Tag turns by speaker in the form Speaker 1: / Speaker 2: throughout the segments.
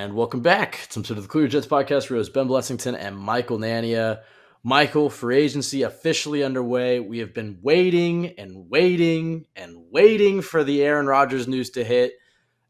Speaker 1: And welcome back to some sort of the Clear Jets podcast. We're Ben Blessington and Michael Nania. Michael, free agency officially underway. We have been waiting and waiting and waiting for the Aaron Rodgers news to hit.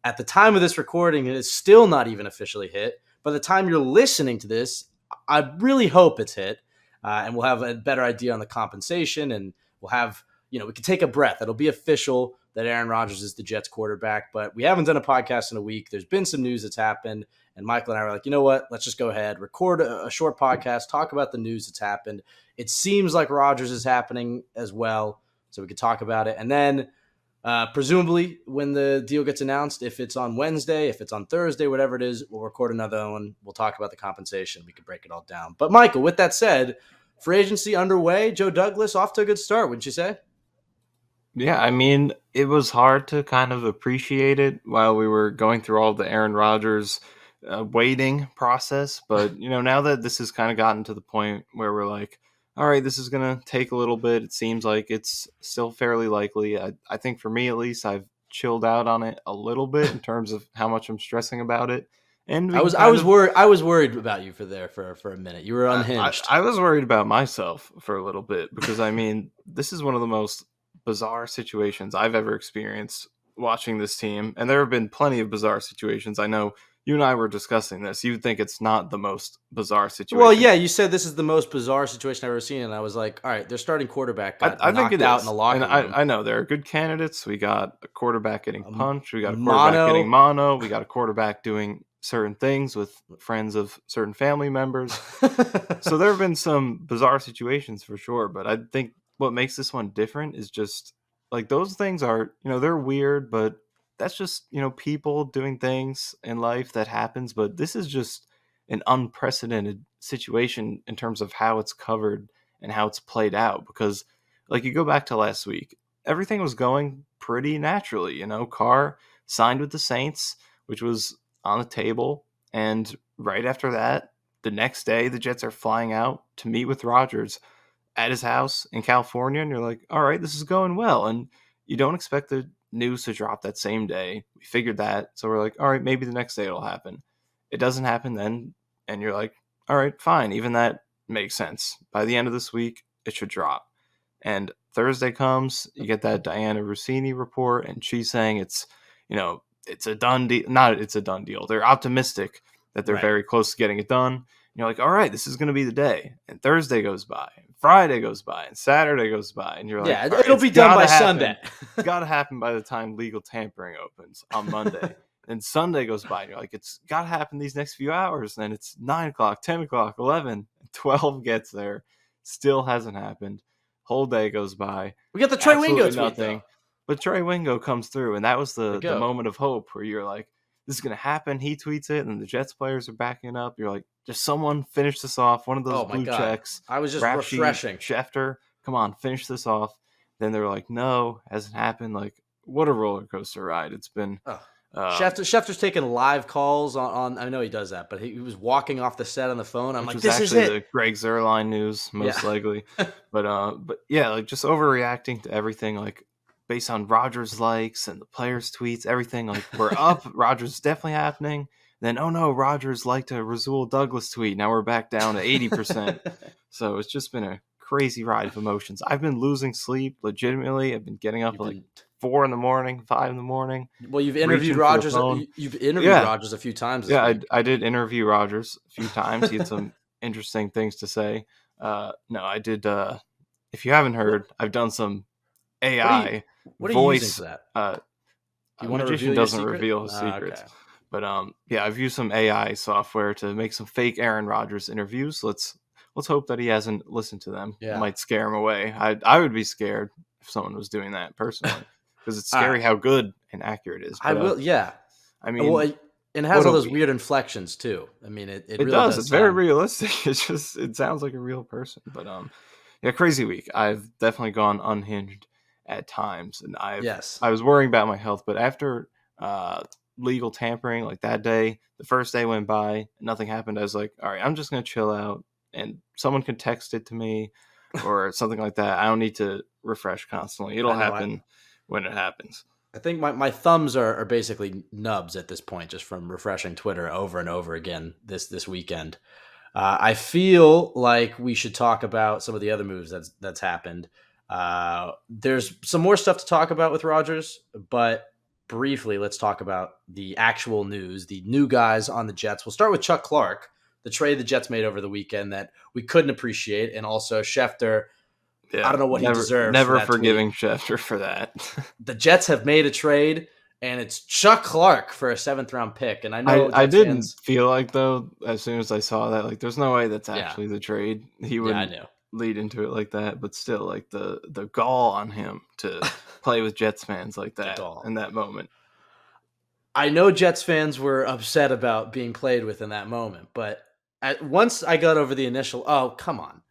Speaker 1: At the time of this recording, it is still not even officially hit. By the time you're listening to this, I really hope it's hit. And we'll have a better idea on the compensation, and we'll have, we can take a breath. It'll be official that Aaron Rodgers is the Jets quarterback, but we haven't done a podcast in a week. There's been some news that's happened, and Michael and I were like, you know what? Let's just go ahead, record a short podcast, talk about the news that's happened. It seems like Rodgers is happening as well, so we could talk about it. And then presumably when the deal gets announced, if it's on Wednesday, if it's on Thursday, whatever it is, we'll record another one. We'll talk about the compensation. We can break it all down. But Michael, with that said, free agency underway. Joe Douglas off to a good start, wouldn't you say?
Speaker 2: Yeah, I mean, it was hard to kind of appreciate it while we were going through all the Aaron Rodgers waiting process. But, now that this has kind of gotten to the point where we're like, all right, this is going to take a little bit. It seems like it's still fairly likely. I think for me, at least, I've chilled out on it a little bit in terms of how much I'm stressing about it. And
Speaker 1: I was worried about you for a minute. You were unhinged.
Speaker 2: I was worried about myself for a little bit because, I mean, this is one of the most bizarre situations I've ever experienced watching this team, and there have been plenty of bizarre situations. I know you and I were discussing this. You think it's not the most bizarre situation?
Speaker 1: Well, yeah, you said this is the most bizarre situation I've ever seen, and I was like, all right, their starting quarterback got knocked out in the locker room.
Speaker 2: I know there are good candidates. We got a quarterback getting punched. We got a quarterback getting mono. We got a quarterback doing certain things with friends of certain family members. So there have been some bizarre situations for sure, but I think what makes this one different is just like those things are, they're weird, but that's just, people doing things in life that happens. But this is just an unprecedented situation in terms of how it's covered and how it's played out. Because like you go back to last week, everything was going pretty naturally. Carr signed with the Saints, which was on the table. And right after that, the next day, the Jets are flying out to meet with Rodgers at his house in California, and you're like, all right, this is going well. And you don't expect the news to drop that same day. We figured that. So we're like, all right, maybe the next day it'll happen. It doesn't happen then. And you're like, all right, fine. Even that makes sense. By the end of this week, it should drop. And Thursday comes, you get that Diana Rossini report, and she's saying it's a done deal. Not it's a done deal. They're optimistic that they're very close to getting it done. And you're like, all right, this is going to be the day. And Thursday goes by. Friday goes by and Saturday goes by, and you're like,
Speaker 1: yeah, it'll be done by Sunday.
Speaker 2: It's got to happen by the time legal tampering opens on Monday. And Sunday goes by, and you're like, it's got to happen these next few hours. And then it's 9 o'clock, 10 o'clock, 11, 12 gets there. Still hasn't happened. Whole day goes by.
Speaker 1: We got the Trey Wingo tweet,
Speaker 2: nothing.
Speaker 1: Though.
Speaker 2: But Trey Wingo comes through, and that was the moment of hope where you're like, this is going to happen. He tweets it, and the Jets players are backing up. You're like, just someone finish this off. One of those blue checks.
Speaker 1: I was just refreshing.
Speaker 2: Schefter, come on, finish this off. Then they're like, no, hasn't happened. Like, what a roller coaster ride it's been.
Speaker 1: Schefter's taking live calls on. I know he does that, but he was walking off the set on the phone. I'm like, this is it.
Speaker 2: The Greg Zuerlein news, most likely. But yeah, like just overreacting to everything. Like, based on Rodgers likes and the players' tweets, everything, like, we're up. Rodgers is definitely happening. Then, oh no, Rodgers liked a Rasul Douglas tweet. Now we're back down to 80%. So it's just been a crazy ride of emotions. I've been losing sleep legitimately. I've been getting up like 4 in the morning, 5 in the morning.
Speaker 1: Well, you've interviewed Rodgers. You've interviewed Rodgers a few times.
Speaker 2: Yeah, I did interview Rodgers a few times. He had some interesting things to say. No, I did. If you haven't heard, I've done some AI
Speaker 1: what are
Speaker 2: voice.
Speaker 1: You using for that?
Speaker 2: Magician doesn't reveal his secrets.
Speaker 1: Okay.
Speaker 2: But I've used some AI software to make some fake Aaron Rodgers interviews. Let's hope that he hasn't listened to them.
Speaker 1: Yeah.
Speaker 2: It might scare him away. I would be scared if someone was doing that personally, because it's scary how good and accurate it is. But,
Speaker 1: I will. Yeah.
Speaker 2: I mean,
Speaker 1: it has all those weird inflections too. I mean, it really does.
Speaker 2: It's very realistic. It sounds like a real person. But crazy week. I've definitely gone unhinged at times, and I was worrying about my health, but after legal tampering, like that day, the first day went by, nothing happened. I was like, all right, I'm just gonna chill out, and someone can text it to me or something like that. I don't need to refresh constantly. It'll happen when it happens.
Speaker 1: I think my thumbs are basically nubs at this point, just from refreshing Twitter over and over again this weekend. I feel like we should talk about some of the other moves that's happened. There's some more stuff to talk about with Rodgers, but briefly, let's talk about the actual news, the new guys on the Jets. We'll start with Chuck Clark, the trade the Jets made over the weekend that we couldn't appreciate, and also Schefter. I
Speaker 2: Yeah,
Speaker 1: don't know what he deserves for
Speaker 2: never
Speaker 1: that tweet.
Speaker 2: forgiving Schefter for that.
Speaker 1: The Jets have made a trade, and it's Chuck Clark for a 7th-round pick. And I know
Speaker 2: I
Speaker 1: Jets
Speaker 2: didn't
Speaker 1: fans.
Speaker 2: feel like, though, as soon as I saw that, like, there's no way that's
Speaker 1: Yeah,
Speaker 2: actually the trade. He
Speaker 1: yeah, I
Speaker 2: wouldn't
Speaker 1: knew.
Speaker 2: lead into it like that, but still, like, the gall on him to play with Jets fans like
Speaker 1: The
Speaker 2: that
Speaker 1: gall.
Speaker 2: in that moment.
Speaker 1: I know Jets fans were upset about being played with in that moment, but once I got over the initial, oh, come on,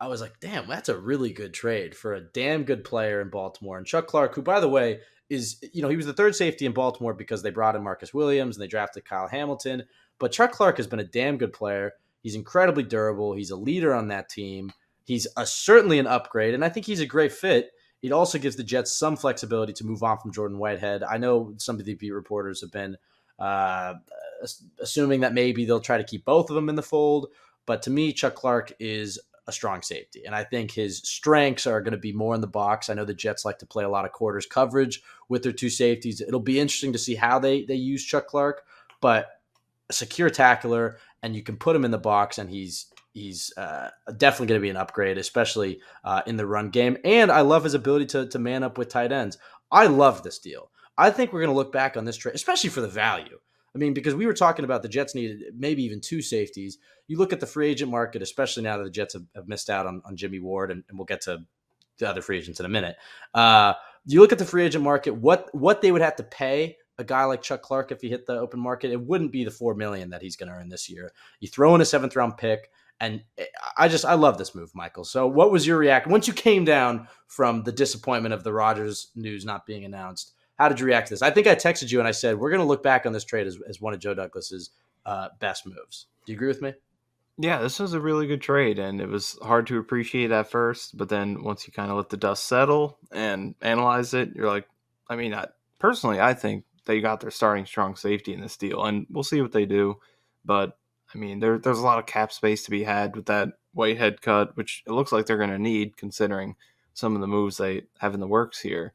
Speaker 1: I was like, damn, that's a really good trade for a damn good player in Baltimore. And Chuck Clark, who, by the way, he was the third safety in Baltimore because they brought in Marcus Williams and they drafted Kyle Hamilton. But Chuck Clark has been a damn good player. He's incredibly durable. He's a leader on that team. He's certainly an upgrade, and I think he's a great fit. It also gives the Jets some flexibility to move on from Jordan Whitehead. I know some of the beat reporters have been uh, assuming that maybe they'll try to keep both of them in the fold. But to me, Chuck Clark is a strong safety. And I think his strengths are going to be more in the box. I know the Jets like to play a lot of quarters coverage with their two safeties. It'll be interesting to see how they use Chuck Clark, but a secure tackler, and you can put him in the box, and he's definitely going to be an upgrade, especially in the run game. And I love his ability to man up with tight ends. I love this deal. I think we're going to look back on this trade, especially for the value. I mean, because we were talking about the Jets needed maybe even two safeties. You look at the free agent market, especially now that the Jets have missed out on Jimmy Ward, and we'll get to the other free agents in a minute. You look at the free agent market, what they would have to pay a guy like Chuck Clark if he hit the open market, it wouldn't be the $4 million that he's going to earn this year. You throw in a 7th-round pick, and I love this move, Michael. So what was your reaction once you came down from the disappointment of the Rodgers news not being announced? How did you react to this? I think I texted you and I said, we're going to look back on this trade as one of Joe Douglas's best moves. Do you agree with me?
Speaker 2: Yeah, this was a really good trade, and it was hard to appreciate at first, but then once you kind of let the dust settle and analyze it, you're like, I mean, personally, I think they got their starting strong safety in this deal, and we'll see what they do. But I mean, there's a lot of cap space to be had with that Whitehead cut, which it looks like they're going to need considering some of the moves they have in the works here.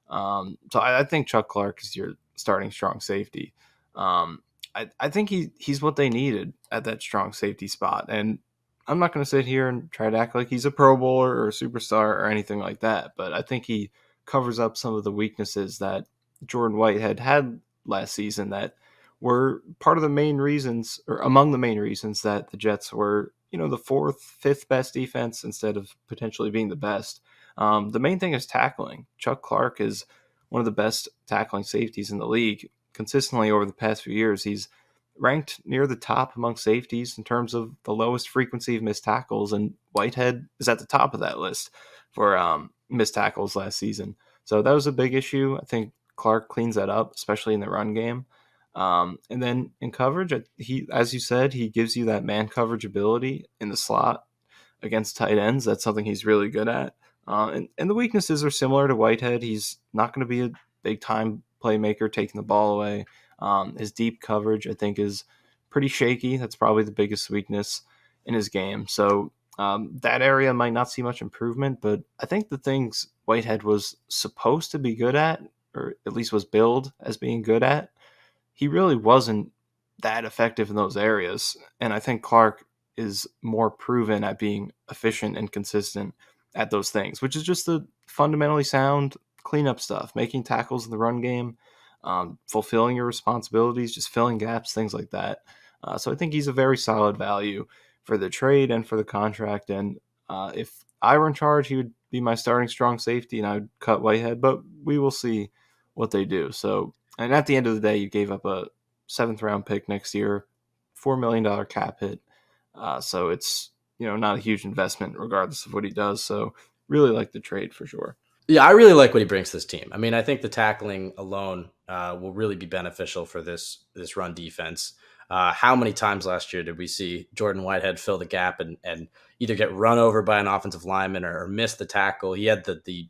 Speaker 2: So I think Chuck Clark is your starting strong safety. I think he's what they needed at that strong safety spot. And I'm not going to sit here and try to act like he's a Pro Bowler or a superstar or anything like that, but I think he covers up some of the weaknesses that Jordan Whitehead had last season that were part of the main reasons, or among the main reasons, that the Jets were, the fourth, fifth best defense instead of potentially being the best. The main thing is tackling. Chuck Clark is one of the best tackling safeties in the league. Consistently over the past few years, he's ranked near the top among safeties in terms of the lowest frequency of missed tackles, and Whitehead is at the top of that list for missed tackles last season. So that was a big issue. I think Clark cleans that up, especially in the run game. And then in coverage, he, as you said, he gives you that man coverage ability in the slot against tight ends. That's something he's really good at. And the weaknesses are similar to Whitehead. He's not going to be a big time playmaker taking the ball away. His deep coverage, I think, is pretty shaky. That's probably the biggest weakness in his game. So that area might not see much improvement, but I think the things Whitehead was supposed to be good at, or at least was billed as being good at, he really wasn't that effective in those areas. And I think Clark is more proven at being efficient and consistent at those things, which is just the fundamentally sound cleanup stuff, making tackles in the run game, fulfilling your responsibilities, just filling gaps, things like that. So I think he's a very solid value for the trade and for the contract. And if I were in charge, he would be my starting strong safety, and I would cut Whitehead. But we will see what they do. So, and at the end of the day, you gave up a 7th-round pick next year, $4 million cap hit. So it's not a huge investment regardless of what he does. So really like the trade for sure.
Speaker 1: Yeah, I really like what he brings to this team. I mean, I think the tackling alone will really be beneficial for this run defense. How many times last year did we see Jordan Whitehead fill the gap and either get run over by an offensive lineman or miss the tackle? He had the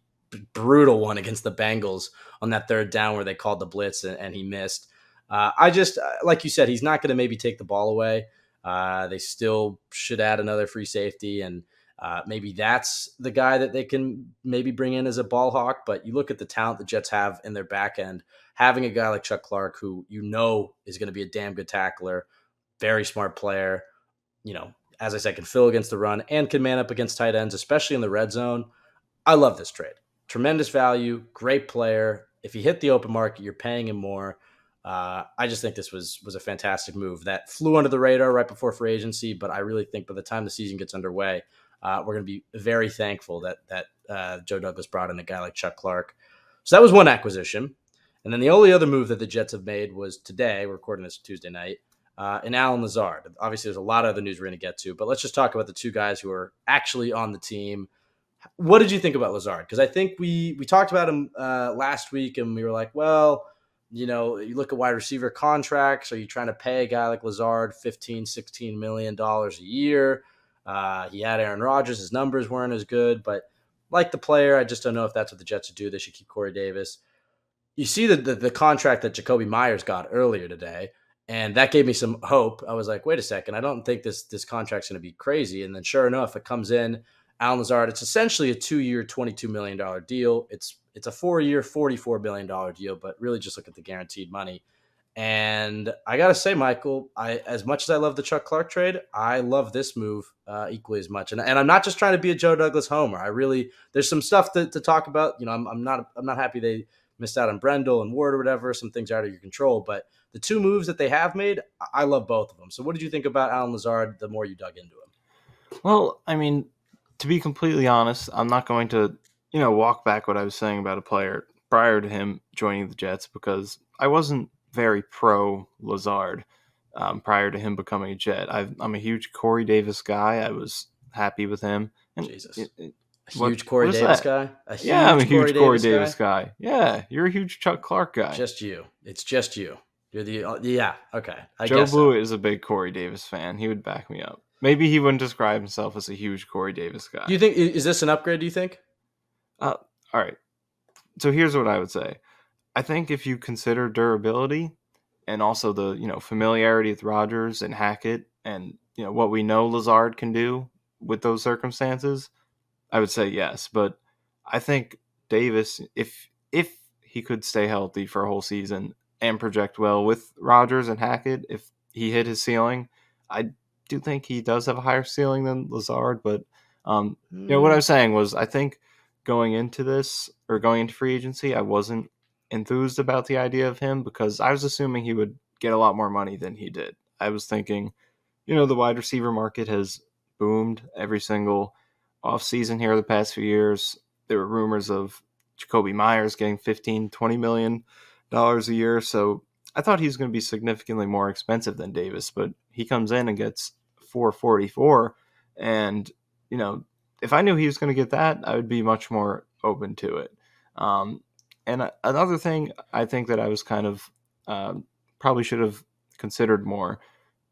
Speaker 1: brutal one against the Bengals on that third down where they called the blitz and he missed. Like you said, he's not going to maybe take the ball away. They still should add another free safety, and maybe that's the guy that they can maybe bring in as a ball hawk. But you look at the talent the Jets have in their back end, having a guy like Chuck Clark, who is going to be a damn good tackler, very smart player, as I said, can fill against the run and can man up against tight ends, especially in the red zone. I love this trade. Tremendous value, great player. If he hit the open market, you're paying him more. I just think this was a fantastic move that flew under the radar right before free agency, but I really think by the time the season gets underway, we're going to be very thankful that Joe Douglas brought in a guy like Chuck Clark. So that was one acquisition. And then the only other move that the Jets have made was today, we're recording this Tuesday night, and Alan Lazard. Obviously, there's a lot of other news we're going to get to, but let's just talk about the two guys who are actually on the team. What did you think about Lazard? Because I think we talked about him last week, and we were like, well, you look at wide receiver contracts. Are you trying to pay a guy like Lazard $15-16 million a year? He had Aaron Rodgers. His numbers weren't as good, but like the player, I just don't know if that's what the Jets should do. They should keep Corey Davis. You see the contract that Jacoby Myers got earlier today, and that gave me some hope. I was like, wait a second, I don't think this contract's going to be crazy. And then sure enough, it comes in. Alan Lazard, it's essentially a 2-year, $22 million deal. It's a 4-year, $44 million deal, but really just look at the guaranteed money. And I got to say, Michael, as much as I love the Chuck Clark trade, I love this move equally as much. And I'm not just trying to be a Joe Douglas homer. There's some stuff to talk about. I'm not happy they missed out on Brendel and Ward or whatever. Some things are out of your control, but the two moves that they have made, I love both of them. So what did you think about Alan Lazard the more you dug into him?
Speaker 2: Well, I mean, to be completely honest, I'm not going to, walk back what I was saying about a player prior to him joining the Jets, because I wasn't very pro Lazard prior to him becoming a Jet. I'm a huge Corey Davis guy. I was happy with him.
Speaker 1: And Jesus. Huge Corey Davis guy?
Speaker 2: I'm a huge Corey Davis guy. Yeah, you're a huge Chuck Clark guy.
Speaker 1: Just you. It's just you. You're the yeah. Okay.
Speaker 2: Joe Blewett is a big Corey Davis fan. He would back me up. Maybe he wouldn't describe himself as a huge Corey Davis guy.
Speaker 1: Do you think is this an upgrade? Do you think?
Speaker 2: All right. So here's what I would say. I think if you consider durability and also the familiarity with Rodgers and Hackett and what we know Lazard can do with those circumstances, I would say yes. But I think Davis, if he could stay healthy for a whole season and project well with Rodgers and Hackett, if he hit his ceiling, I do think he does have a higher ceiling than Lazard. But what I was saying was, I think going into free agency, I wasn't enthused about the idea of him because I was assuming he would get a lot more money than he did. I was thinking, the wide receiver market has boomed every single offseason here the past few years. There were rumors of Jacoby Myers getting $15-20 million a year. So I thought he was going to be significantly more expensive than Davis, but he comes in and gets $444. And, if I knew he was going to get that, I would be much more open to it. And another thing I think that I was kind of probably should have considered more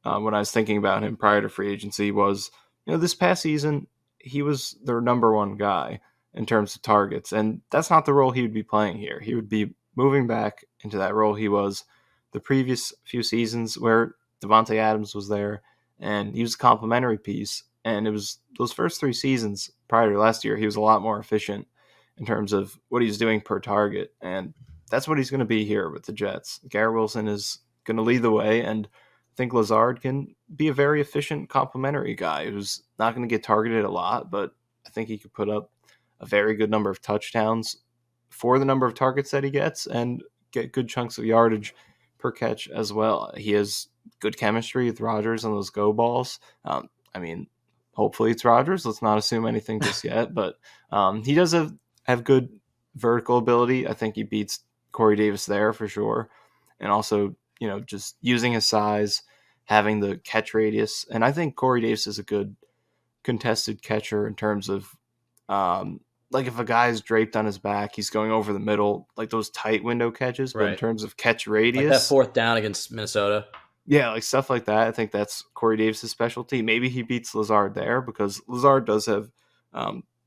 Speaker 2: when I was thinking about him prior to free agency was, this past season, he was their number one guy in terms of targets. And that's not the role he would be playing here. He would be moving back into that role he was the previous few seasons where Devontae Adams was there and he was a complimentary piece. And it was those first 3 seasons prior to last year, he was a lot more efficient in terms of what he's doing per target. And that's what he's going to be here with the Jets. Garrett Wilson is going to lead the way, and I think Lazard can be a very efficient complimentary guy who's not going to get targeted a lot, but I think he could put up a very good number of touchdowns for the number of targets that he gets and get good chunks of yardage per catch as well. He has good chemistry with Rodgers on those go balls. Hopefully it's Rodgers. Let's not assume anything just yet, but he does have good vertical ability. I think he beats Corey Davis there for sure. And also, just using his size, having the catch radius. And I think Corey Davis is a good contested catcher in terms of, like if a guy's draped on his back, he's going over the middle, like those tight window catches. But in terms of catch radius.
Speaker 1: Like that 4th down against Minnesota.
Speaker 2: Yeah, like stuff like that. I think that's Corey Davis' specialty. Maybe he beats Lazard there because Lazard does have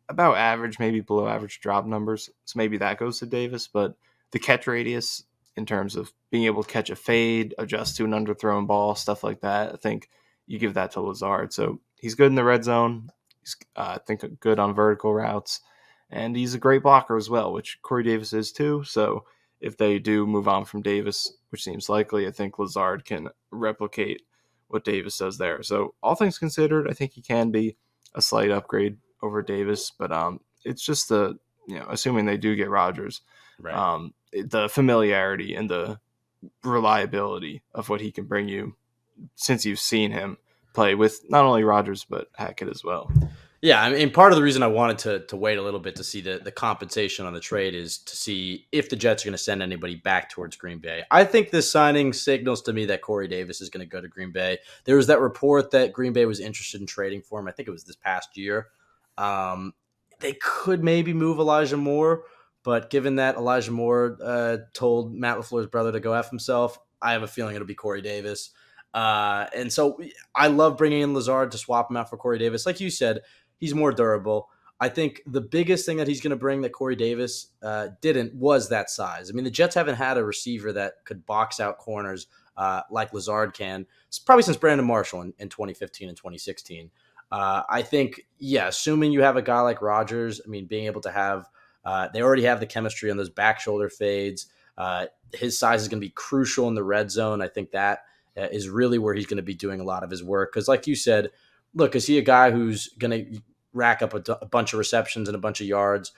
Speaker 2: about average, maybe below average drop numbers. So maybe that goes to Davis. But the catch radius in terms of being able to catch a fade, adjust to an underthrown ball, stuff like that, I think you give that to Lazard. So he's good in the red zone. He's, I think, good on vertical routes. And he's a great blocker as well, which Corey Davis is too. So if they do move on from Davis, which seems likely, I think Lazard can replicate what Davis does there. So all things considered, I think he can be a slight upgrade over Davis, but it's just assuming they do get Rodgers,
Speaker 1: Right.
Speaker 2: The familiarity and the reliability of what he can bring you since you've seen him play with not only Rodgers but Hackett as well.
Speaker 1: Yeah, I mean, part of the reason I wanted to wait a little bit to see the compensation on the trade is to see if the Jets are going to send anybody back towards Green Bay. I think this signing signals to me that Corey Davis is going to go to Green Bay. There was that report that Green Bay was interested in trading for him. I think it was this past year. Um, they could maybe move Elijah Moore, but given that Elijah Moore told Matt LaFleur's brother to go F himself, I have a feeling it'll be Corey Davis. And so I love bringing in Lazard to swap him out for Corey Davis. Like you said, he's more durable. I think the biggest thing that he's going to bring that Corey Davis didn't was that size. I mean, the Jets haven't had a receiver that could box out corners like Lazard can, probably since Brandon Marshall in 2015 and 2016. I think, yeah, assuming you have a guy like Rodgers, I mean, being able to have, they already have the chemistry on those back shoulder fades. His size is going to be crucial in the red zone. I think that is really where he's going to be doing a lot of his work. Because, like you said, look, is he a guy who's going to rack up a bunch of receptions and a bunch of yards?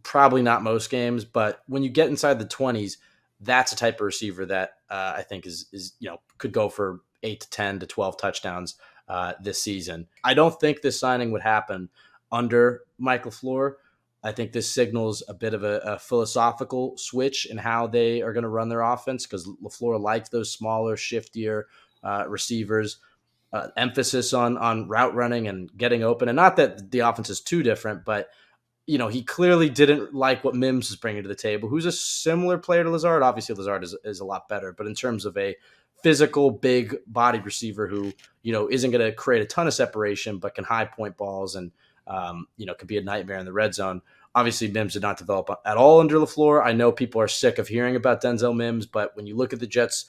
Speaker 1: Probably not most games, but when you get inside the 20s, that's a type of receiver that I think is could go for 8 to 10 to 12 touchdowns this season. I don't think this signing would happen under Michael LaFleur. I think this signals a bit of a philosophical switch in how they are going to run their offense because LaFleur likes those smaller, shiftier receivers. Emphasis on route running and getting open, and not that the offense is too different, but he clearly didn't like what Mims is bringing to the table, who's a similar player to Lazard. Obviously, Lazard is a lot better, but in terms of a physical, big bodied receiver who, isn't going to create a ton of separation, but can high point balls and, can be a nightmare in the red zone. Obviously, Mims did not develop at all under LaFleur. I know people are sick of hearing about Denzel Mims, but when you look at the Jets'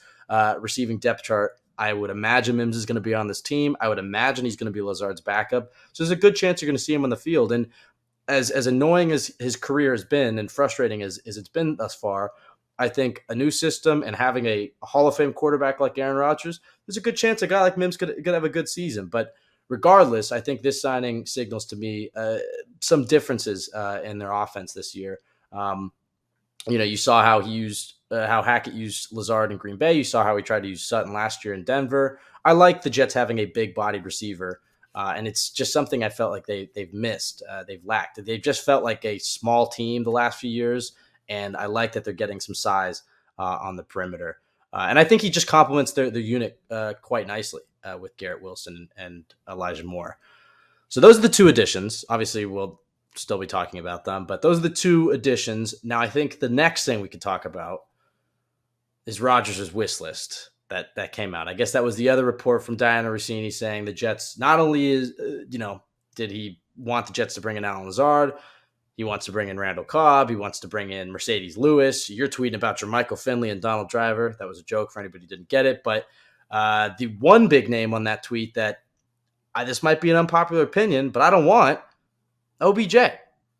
Speaker 1: receiving depth chart, I would imagine Mims is going to be on this team. I would imagine he's going to be Lazard's backup. So there's a good chance you're going to see him on the field. And as annoying as his career has been and frustrating as it's been thus far, I think a new system and having a Hall of Fame quarterback like Aaron Rodgers, there's a good chance a guy like Mims could have a good season. But regardless, I think this signing signals to me some differences in their offense this year. You saw how he used how Hackett used Lazard in Green Bay. You saw how he tried to use Sutton last year in Denver. I like the Jets having a big-bodied receiver, and it's just something I felt like they've missed. They've lacked. They've just felt like a small team the last few years, and I like that they're getting some size on the perimeter. And I think he just complements their unit quite nicely with Garrett Wilson and Elijah Moore. So those are the two additions. Obviously, we'll still be talking about them, but those are the two additions. Now, I think the next thing we could talk about is Rodgers' wish list that came out. I guess that was the other report from Diana Rossini saying the Jets not only did he want the Jets to bring in Alan Lazard, he wants to bring in Randall Cobb, he wants to bring in Mercedes Lewis. You're tweeting about Jermichael Finley and Donald Driver. That was a joke for anybody who didn't get it, but the one big name on that tweet that this might be an unpopular opinion, but I don't want OBJ.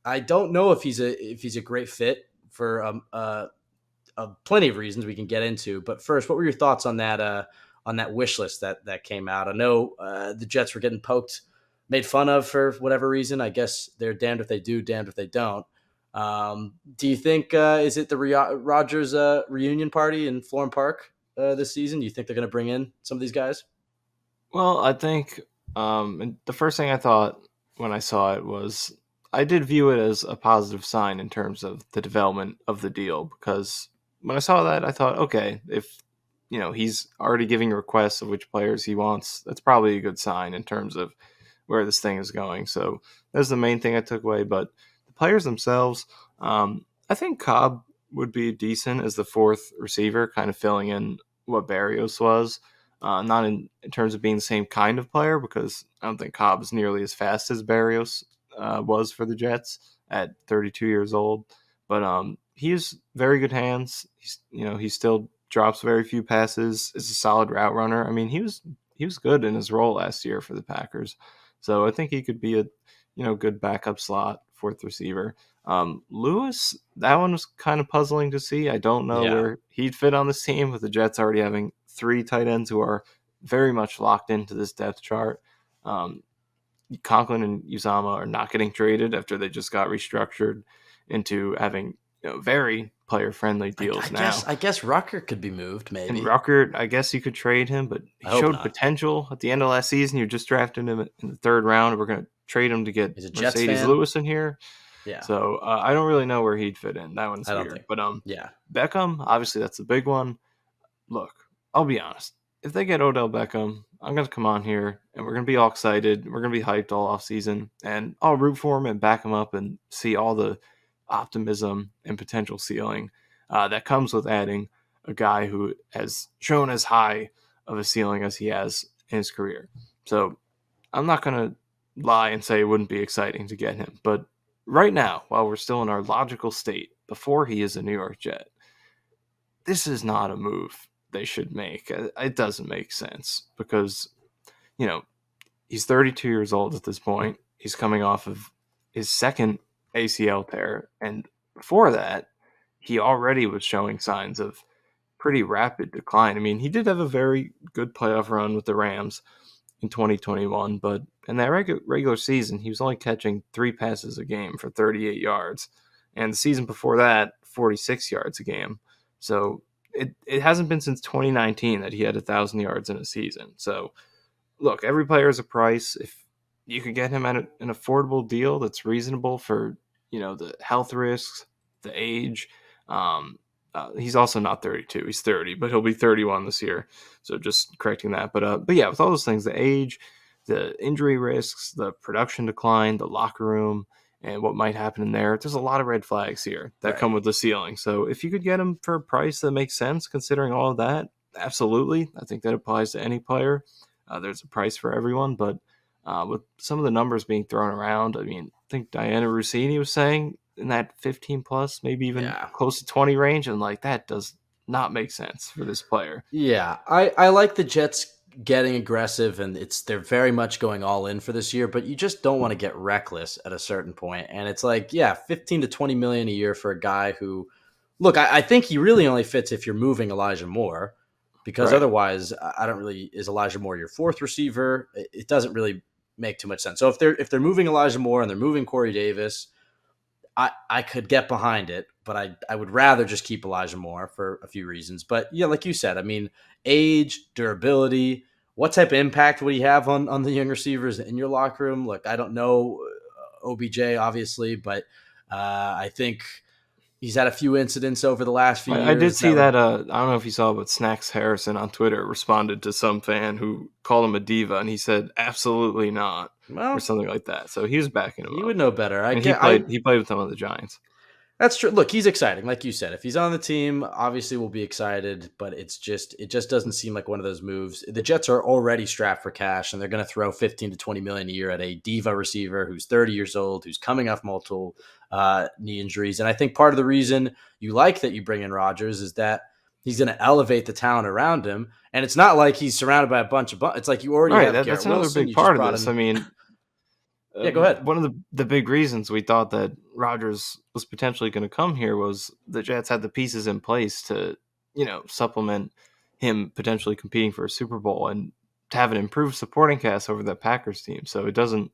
Speaker 1: I don't know if he's a great fit for plenty of reasons we can get into. But first, what were your thoughts on that wish list that came out? I know the Jets were getting made fun of for whatever reason. I guess they're damned if they do, damned if they don't. Do you think is it the Rodgers reunion party in Florham Park this season? Do you think they're going to bring in some of these guys?
Speaker 2: Well, I think and the first thing I thought when I saw it was I did view it as a positive sign in terms of the development of the deal because when I saw that, I thought, okay, if he's already giving requests of which players he wants, that's probably a good sign in terms of where this thing is going. So that's the main thing I took away. But the players themselves, I think Cobb would be decent as the fourth receiver, kind of filling in what Barrios was. Not in terms of being the same kind of player, because I don't think Cobb is nearly as fast as Barrios was for the Jets at 32 years old. But he has very good hands. He still drops very few passes. Is a solid route runner. I mean, he was good in his role last year for the Packers. So I think he could be a good backup slot, fourth receiver. Lewis, that one was kind of puzzling to see. I don't know
Speaker 1: Yeah.
Speaker 2: where he'd fit on this team, with the Jets already having 3 tight ends who are very much locked into this depth chart. Conklin and Uzama are not getting traded after they just got restructured into having very player-friendly deals now.
Speaker 1: I guess Rucker could be moved, maybe.
Speaker 2: And Rucker, I guess you could trade him, but he showed potential at the end of last season. You just drafted him in the 3rd round. We're going to trade him to get Mercedes Lewis in here.
Speaker 1: Yeah.
Speaker 2: So I don't really know where he'd fit in. That one's weird. But
Speaker 1: yeah,
Speaker 2: Beckham, obviously that's the big one. Look, I'll be honest. If they get Odell Beckham, I'm going to come on here and we're going to be all excited. We're going to be hyped all off season, and I'll root for him and back him up and see all the optimism and potential ceiling that comes with adding a guy who has shown as high of a ceiling as he has in his career. So I'm not going to lie and say it wouldn't be exciting to get him. But right now, while we're still in our logical state, before he is a New York Jet, this is not a move they should make. It doesn't make sense because, he's 32 years old at this point. He's coming off of his 2nd ACL tear. And before that, he already was showing signs of pretty rapid decline. I mean, he did have a very good playoff run with the Rams in 2021, but in that regular season, he was only catching 3 passes a game for 38 yards. And the season before that, 46 yards a game. So it hasn't been since 2019 that he had 1,000 yards in a season. So, look, every player is a price. If you could get him at an affordable deal that's reasonable for, the health risks, the age. He's also not 32. He's 30, but he'll be 31 this year. So just correcting that. But yeah, with all those things, the age, the injury risks, the production decline, the locker room, and what might happen in there's a lot of red flags here that come with the ceiling. So if you could get him for a price that makes sense, considering all of that, absolutely. I think that applies to any player. There's a price for everyone, but with some of the numbers being thrown around, I mean, I think Diana Rossini was saying in that 15 plus, maybe even close to 20 range, and that does not make sense for this player.
Speaker 1: Yeah, I like the Jets getting aggressive, and they're very much going all in for this year, but you just don't want to get reckless at a certain point. And it's 15 to 20 million a year for a guy who, look, I think he really only fits if you're moving Elijah Moore, because otherwise I don't really, is Elijah Moore your 4th receiver? It doesn't really make too much sense. So if they're moving Elijah Moore and they're moving Corey Davis, I could get behind it, but I would rather just keep Elijah Moore for a few reasons. But yeah, like you said, I mean, age, durability, what type of impact would he have on the young receivers in your locker room? Look, I don't know OBJ, obviously, but I think he's had a few incidents over the last few years.
Speaker 2: I did see that. I don't know if you saw, but Snacks Harrison on Twitter responded to some fan who called him a diva, and he said, absolutely not, or something like that. So he was backing him up.
Speaker 1: He would know better.
Speaker 2: He played with them on the Giants.
Speaker 1: That's true. Look, he's exciting. Like you said, if he's on the team, obviously we'll be excited, but it just doesn't seem like one of those moves. The Jets are already strapped for cash, and they're going to throw 15 to 20 million a year at a diva receiver who's 30 years old, who's coming off multiple knee injuries. And I think part of the reason you like that you bring in Rodgers is that he's going to elevate the talent around him. And it's not like he's surrounded by a bunch of it's like you already have
Speaker 2: that's another big part of this. I mean,
Speaker 1: yeah, go ahead.
Speaker 2: One of the big reasons we thought that Rodgers was potentially going to come here was the Jets had the pieces in place to, supplement him potentially competing for a Super Bowl and to have an improved supporting cast over that Packers team. So it doesn't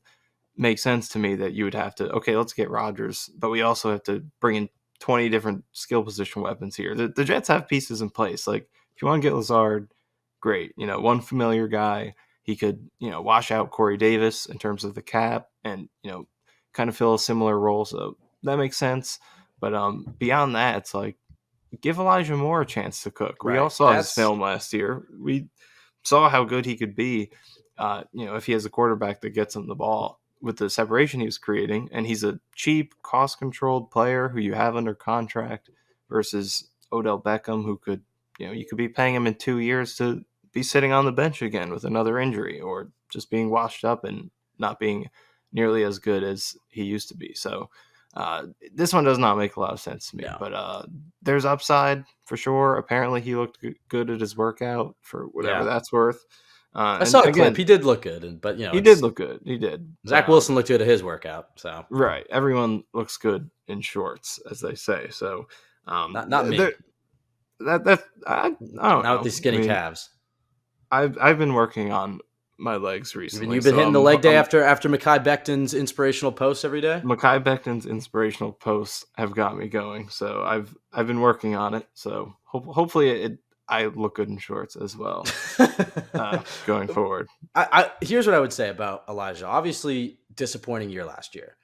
Speaker 2: make sense to me that you would have to, okay, let's get Rodgers, but we also have to bring in 20 different skill position weapons here. The Jets have pieces in place. Like, if you want to get Lazard, great. One familiar guy. He could, wash out Corey Davis in terms of the cap and, kind of fill a similar role. So that makes sense. But beyond that, it's like, give Elijah Moore a chance to cook. We all saw his film last year. We saw how good he could be, if he has a quarterback that gets him the ball with the separation he was creating. And he's a cheap, cost-controlled player who you have under contract versus Odell Beckham, who could, you could be paying him in 2 years to be sitting on the bench again with another injury or just being washed up and not being nearly as good as he used to be. So this one does not make a lot of sense to me.
Speaker 1: No.
Speaker 2: But there's upside for sure. Apparently, he looked good at his workout for whatever that's worth.
Speaker 1: I saw the clip. He did look good, but
Speaker 2: he did look good. He did.
Speaker 1: Zach Wilson looked good at his workout. So
Speaker 2: right, everyone looks good in shorts, as they say. So
Speaker 1: not me.
Speaker 2: I don't know.
Speaker 1: Not with these skinny calves.
Speaker 2: I've been working on my legs recently.
Speaker 1: You've been hitting the leg day after Mekhi Becton's inspirational posts every day?
Speaker 2: Mekhi Becton's inspirational posts have got me going. So I've been working on it. So hopefully I look good in shorts as well going forward.
Speaker 1: Here's what I would say about Elijah. Obviously, disappointing year last year.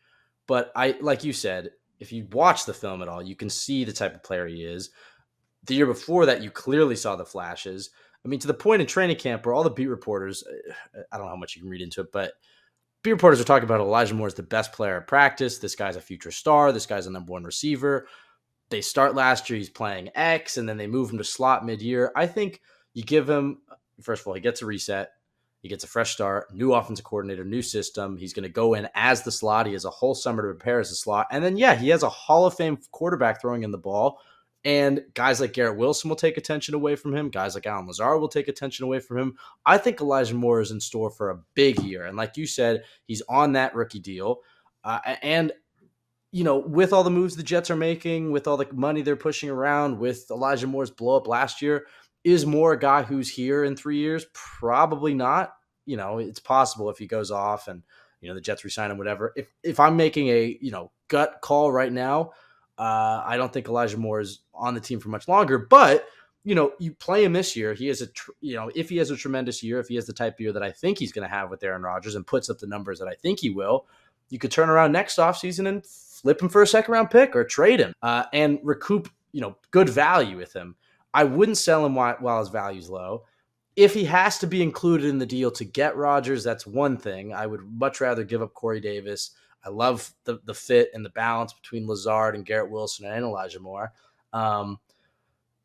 Speaker 1: But like you said, if you watch the film at all, you can see the type of player he is. The year before that, you clearly saw the flashes. I mean, to the point in training camp where all the beat reporters, I don't know how much you can read into it, but beat reporters are talking about Elijah Moore as the best player at practice. This guy's a future star. This guy's a number one receiver. They start last year, he's playing X, and then they move him to slot mid-year. I think you give him, first of all, he gets a reset. He gets a fresh start, new offensive coordinator, new system. He's going to go in as the slot. He has a whole summer to prepare as a slot. And then, he has a Hall of Fame quarterback throwing in the ball. And guys like Garrett Wilson will take attention away from him. Guys like Aaron Lazard will take attention away from him. I think Elijah Moore is in store for a big year. And like you said, he's on that rookie deal. And with all the moves the Jets are making, with all the money they're pushing around, with Elijah Moore's blow up last year, is Moore a guy who's here in 3 years? Probably not. It's possible if he goes off and, the Jets resign him, whatever. If I'm making a, gut call right now, I don't think Elijah Moore is on the team for much longer, but you play him this year. He has if he has a tremendous year, if he has the type of year that I think he's going to have with Aaron Rodgers and puts up the numbers that I think he will, you could turn around next offseason and flip him for a second round pick or trade him and recoup, good value with him. I wouldn't sell him while his value's low. If he has to be included in the deal to get Rodgers, that's one thing. I would much rather give up Corey Davis. I love the fit and the balance between Lazard and Garrett Wilson and Elijah Moore.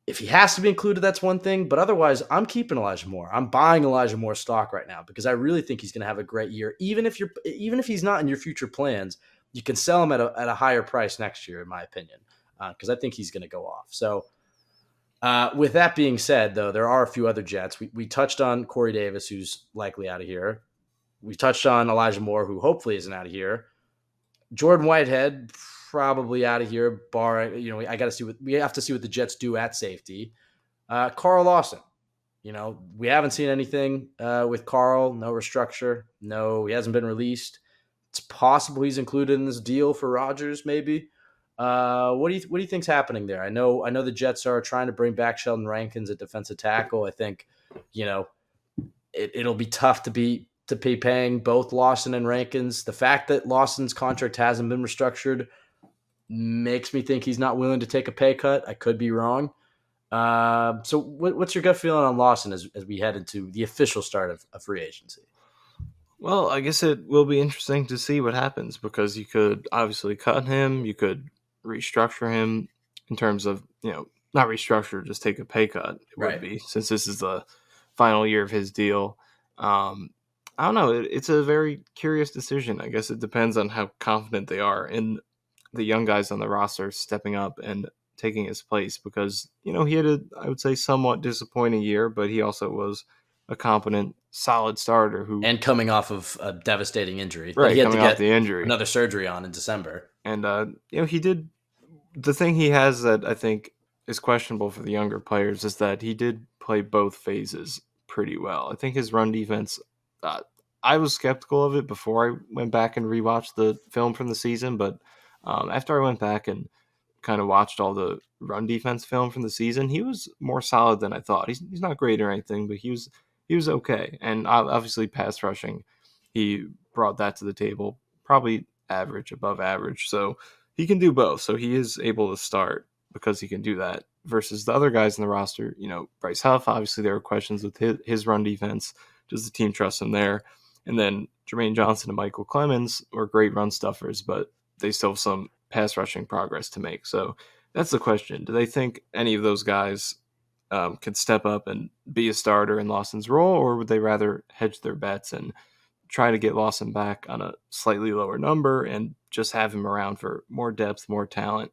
Speaker 1: If he has to be included, that's one thing. But otherwise, I'm keeping Elijah Moore. I'm buying Elijah Moore stock right now because I really think he's going to have a great year. Even if he's not in your future plans, you can sell him at a higher price next year, in my opinion, because I think he's going to go off. So with that being said, though, there are a few other Jets. We touched on Corey Davis, who's likely out of here. We touched on Elijah Moore, who hopefully isn't out of here. Jordan Whitehead probably out of here. We have to see what the Jets do at safety. Carl Lawson, we haven't seen anything with Carl. No restructure. No, he hasn't been released. It's possible he's included in this deal for Rodgers, maybe. What do you think's happening there? I know the Jets are trying to bring back Sheldon Rankins at defensive tackle. I think, it'll be tough to be paying both Lawson and Rankins. The fact that Lawson's contract hasn't been restructured makes me think he's not willing to take a pay cut. I could be wrong. So what's your gut feeling on Lawson as we head into the official start of free agency?
Speaker 2: Well, I guess it will be interesting to see what happens because you could obviously cut him. You could restructure him in terms of, not restructure, just take a pay cut. It would be, since this is the final year of his deal. I don't know. It's a very curious decision. I guess it depends on how confident they are in the young guys on the roster stepping up and taking his place because, he had I would say, somewhat disappointing year, but he also was a competent, solid starter and
Speaker 1: coming off of a devastating injury.
Speaker 2: Right,
Speaker 1: he had
Speaker 2: coming
Speaker 1: to get
Speaker 2: off the injury.
Speaker 1: Another surgery on in December.
Speaker 2: And, he did – the thing he has that I think is questionable for the younger players is that he did play both phases pretty well. I think his run defense I was skeptical of it before I went back and rewatched the film from the season, but after I went back and kind of watched all the run defense film from the season, he was more solid than I thought. He's not great or anything, but he was okay. And obviously pass rushing, he brought that to the table, probably average, above average. So he can do both. So he is able to start because he can do that versus the other guys in the roster. Bryce Huff, obviously there were questions with his run defense. Does the team trust him there? And then Jermaine Johnson and Michael Clemens were great run stuffers, but they still have some pass rushing progress to make. So that's the question. Do they think any of those guys could step up and be a starter in Lawson's role, or would they rather hedge their bets and try to get Lawson back on a slightly lower number and just have him around for more depth, more talent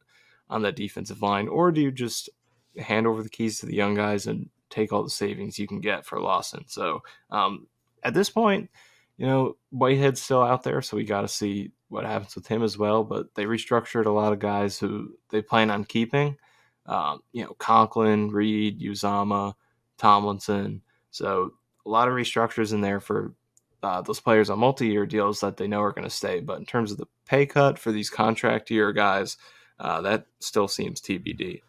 Speaker 2: on that defensive line? Or do you just hand over the keys to the young guys and take all the savings you can get for Lawson? So at this point, Whitehead's still out there, so we got to see what happens with him as well. But they restructured a lot of guys who they plan on keeping. Conklin, Reed, Uzama, Tomlinson. So a lot of restructures in there for those players on multi-year deals that they know are going to stay. But in terms of the pay cut for these contract year guys, that still seems TBD.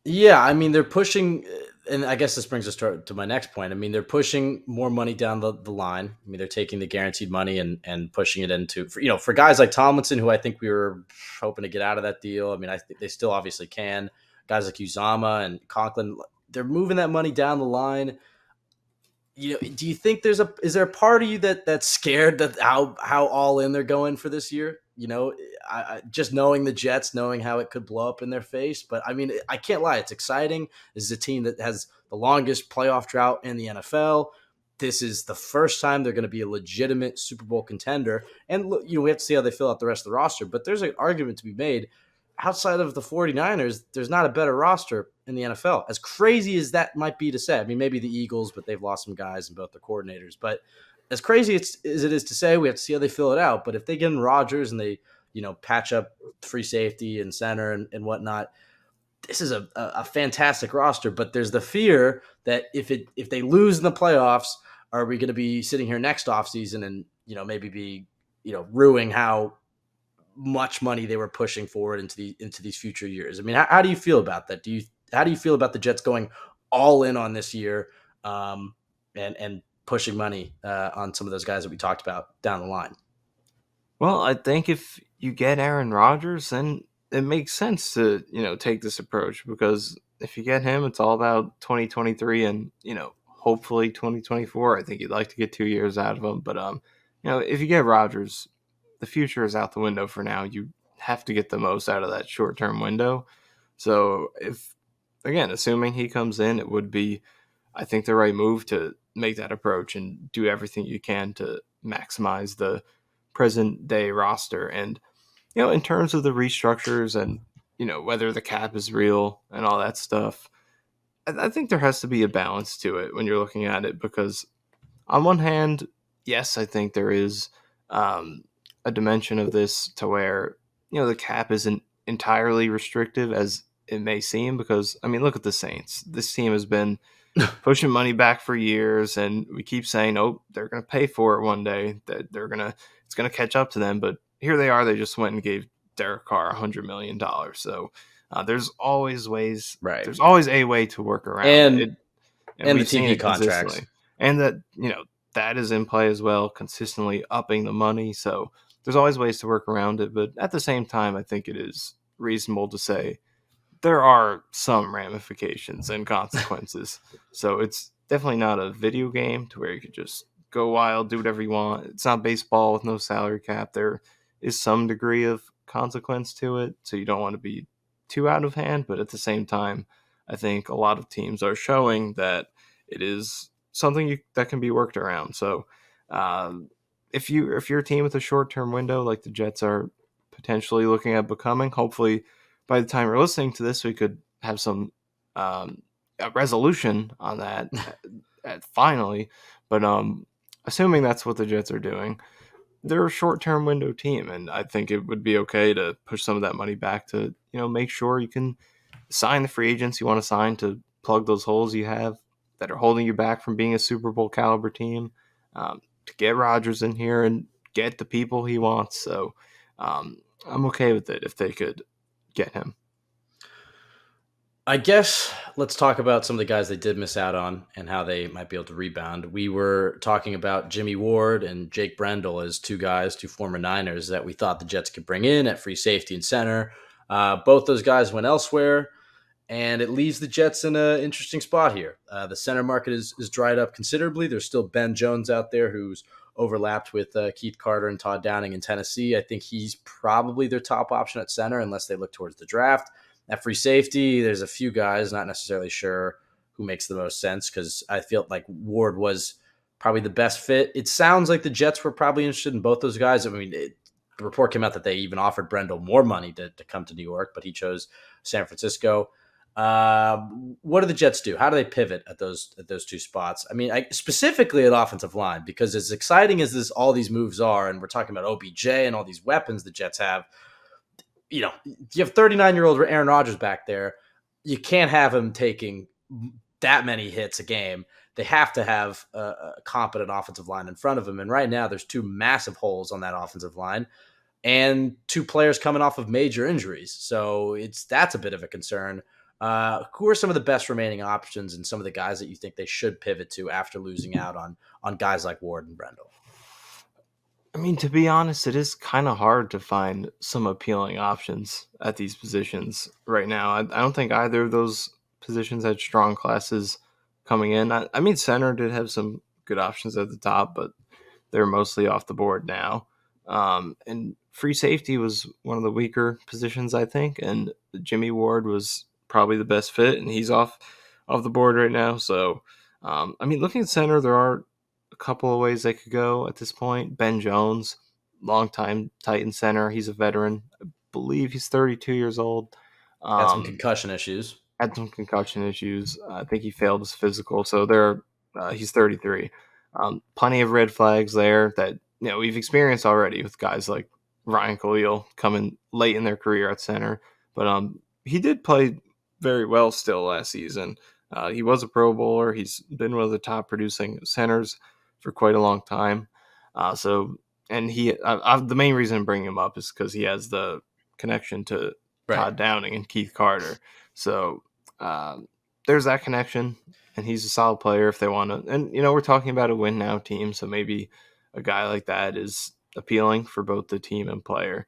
Speaker 1: Yeah, I mean, they're pushing, and I guess this brings us to my next point. I mean, they're pushing more money down the line. I mean, they're taking the guaranteed money and pushing it into, for guys like Tomlinson, who I think we were hoping to get out of that deal. I mean, I think they still obviously can. Guys like Uzama and Conklin, they're moving that money down the line. Do you think is there a part of you that's scared that how all in they're going for this year? I just knowing the Jets, knowing how it could blow up in their face. But I mean, I can't lie, it's exciting. This is a team that has the longest playoff drought in the NFL. This is the first time they're going to be a legitimate Super Bowl contender. And look, we have to see how they fill out the rest of the roster. But there's an argument to be made. Outside of the 49ers, there's not a better roster in the NFL. As crazy as that might be to say, I mean, maybe the Eagles, but they've lost some guys in both their coordinators. But as crazy as it is to say, we have to see how they fill it out. But if they get in Rodgers and they, patch up free safety and center and whatnot, this is a fantastic roster. But there's the fear that if they lose in the playoffs, are we going to be sitting here next offseason and, maybe be, ruining how much money they were pushing forward into these future years? I mean, how do you feel about that? How do you feel about the Jets going all in on this year, and pushing money on some of those guys that we talked about down the line?
Speaker 2: Well, I think if you get Aaron Rodgers, then it makes sense to take this approach, because if you get him, it's all about 2023 and hopefully 2024. I think you'd like to get 2 years out of him, but if you get Rodgers, the future is out the window for now. You have to get the most out of that short-term window. So assuming he comes in, it would be, I think, the right move to make that approach and do everything you can to maximize the present day roster. And, in terms of the restructures and, whether the cap is real and all that stuff, I think there has to be a balance to it when you're looking at it, because on one hand, yes, I think there is a dimension of this to where, the cap isn't entirely restrictive as it may seem, because, I mean, look at the Saints. This team has been pushing money back for years, and we keep saying, oh, they're going to pay for it one day, that it's going to catch up to them. But here they are. They just went and gave Derek Carr $100 million. So there's always ways.
Speaker 1: Right.
Speaker 2: There's always a way to work around it.
Speaker 1: And the TV contracts.
Speaker 2: And that, that is in play as well, consistently upping the money. So there's always ways to work around it. But at the same time, I think it is reasonable to say there are some ramifications and consequences. So it's definitely not a video game to where you could just go wild, do whatever you want. It's not baseball with no salary cap. There is some degree of consequence to it, so you don't want to be too out of hand. But at the same time, I think a lot of teams are showing that it is something that can be worked around. So if you're a team with a short-term window like the Jets are potentially looking at becoming, hopefully by the time you're listening to this, we could have some a resolution on that finally. But assuming that's what the Jets are doing, they're a short-term window team, and I think it would be okay to push some of that money back to make sure you can sign the free agents you want to sign to plug those holes you have that are holding you back from being a Super Bowl caliber team, to get Rodgers in here and get the people he wants. So I'm okay with it if they could get him.
Speaker 1: I guess let's talk about some of the guys they did miss out on and how they might be able to rebound. We were talking about Jimmy Ward and Jake Brendel as two former Niners that we thought the Jets could bring in at free safety and center. Both those guys went elsewhere, and it leaves the Jets in an interesting spot here. The center market is dried up considerably. There's still Ben Jones out there who's overlapped with Keith Carter and Todd Downing in Tennessee. I think he's probably their top option at center unless they look towards the draft. At free safety, there's a few guys, not necessarily sure who makes the most sense, because I feel like Ward was probably the best fit. It sounds like the Jets were probably interested in both those guys. I mean, the report came out that they even offered Brendel more money to come to New York, but he chose San Francisco. What do the Jets do? How do they pivot at those two spots? I mean, specifically at offensive line, because as exciting as all these moves are, and we're talking about OBJ and all these weapons the Jets have, you have 39-year-old Aaron Rodgers back there. You can't have him taking that many hits a game. They have to have a competent offensive line in front of him. And right now, there's two massive holes on that offensive line and two players coming off of major injuries. So that's a bit of a concern. Who are some of the best remaining options and some of the guys that you think they should pivot to after losing out on guys like Ward and Brendel?
Speaker 2: I mean, to be honest, it is kind of hard to find some appealing options at these positions right now. I don't think either of those positions had strong classes coming in. I mean, center did have some good options at the top, but they're mostly off the board now. And free safety was one of the weaker positions, I think, and Jimmy Ward was probably the best fit, and he's off the board right now. So, I mean, looking at center, there are a couple of ways they could go at this point. Ben Jones, longtime Titan center. He's a veteran. I believe he's 32 years old.
Speaker 1: Had some concussion issues.
Speaker 2: I think he failed his physical. So he's 33. Plenty of red flags there that we've experienced already with guys like Ryan Khalil coming late in their career at center. But he did play very well still last season. He was a Pro Bowler. He's been one of the top producing centers for quite a long time. The main reason I'm bringing him up is because he has the connection to Todd Downing and Keith Carter. So there's that connection, and he's a solid player if they want to. And, we're talking about a win now team, so maybe a guy like that is appealing for both the team and player.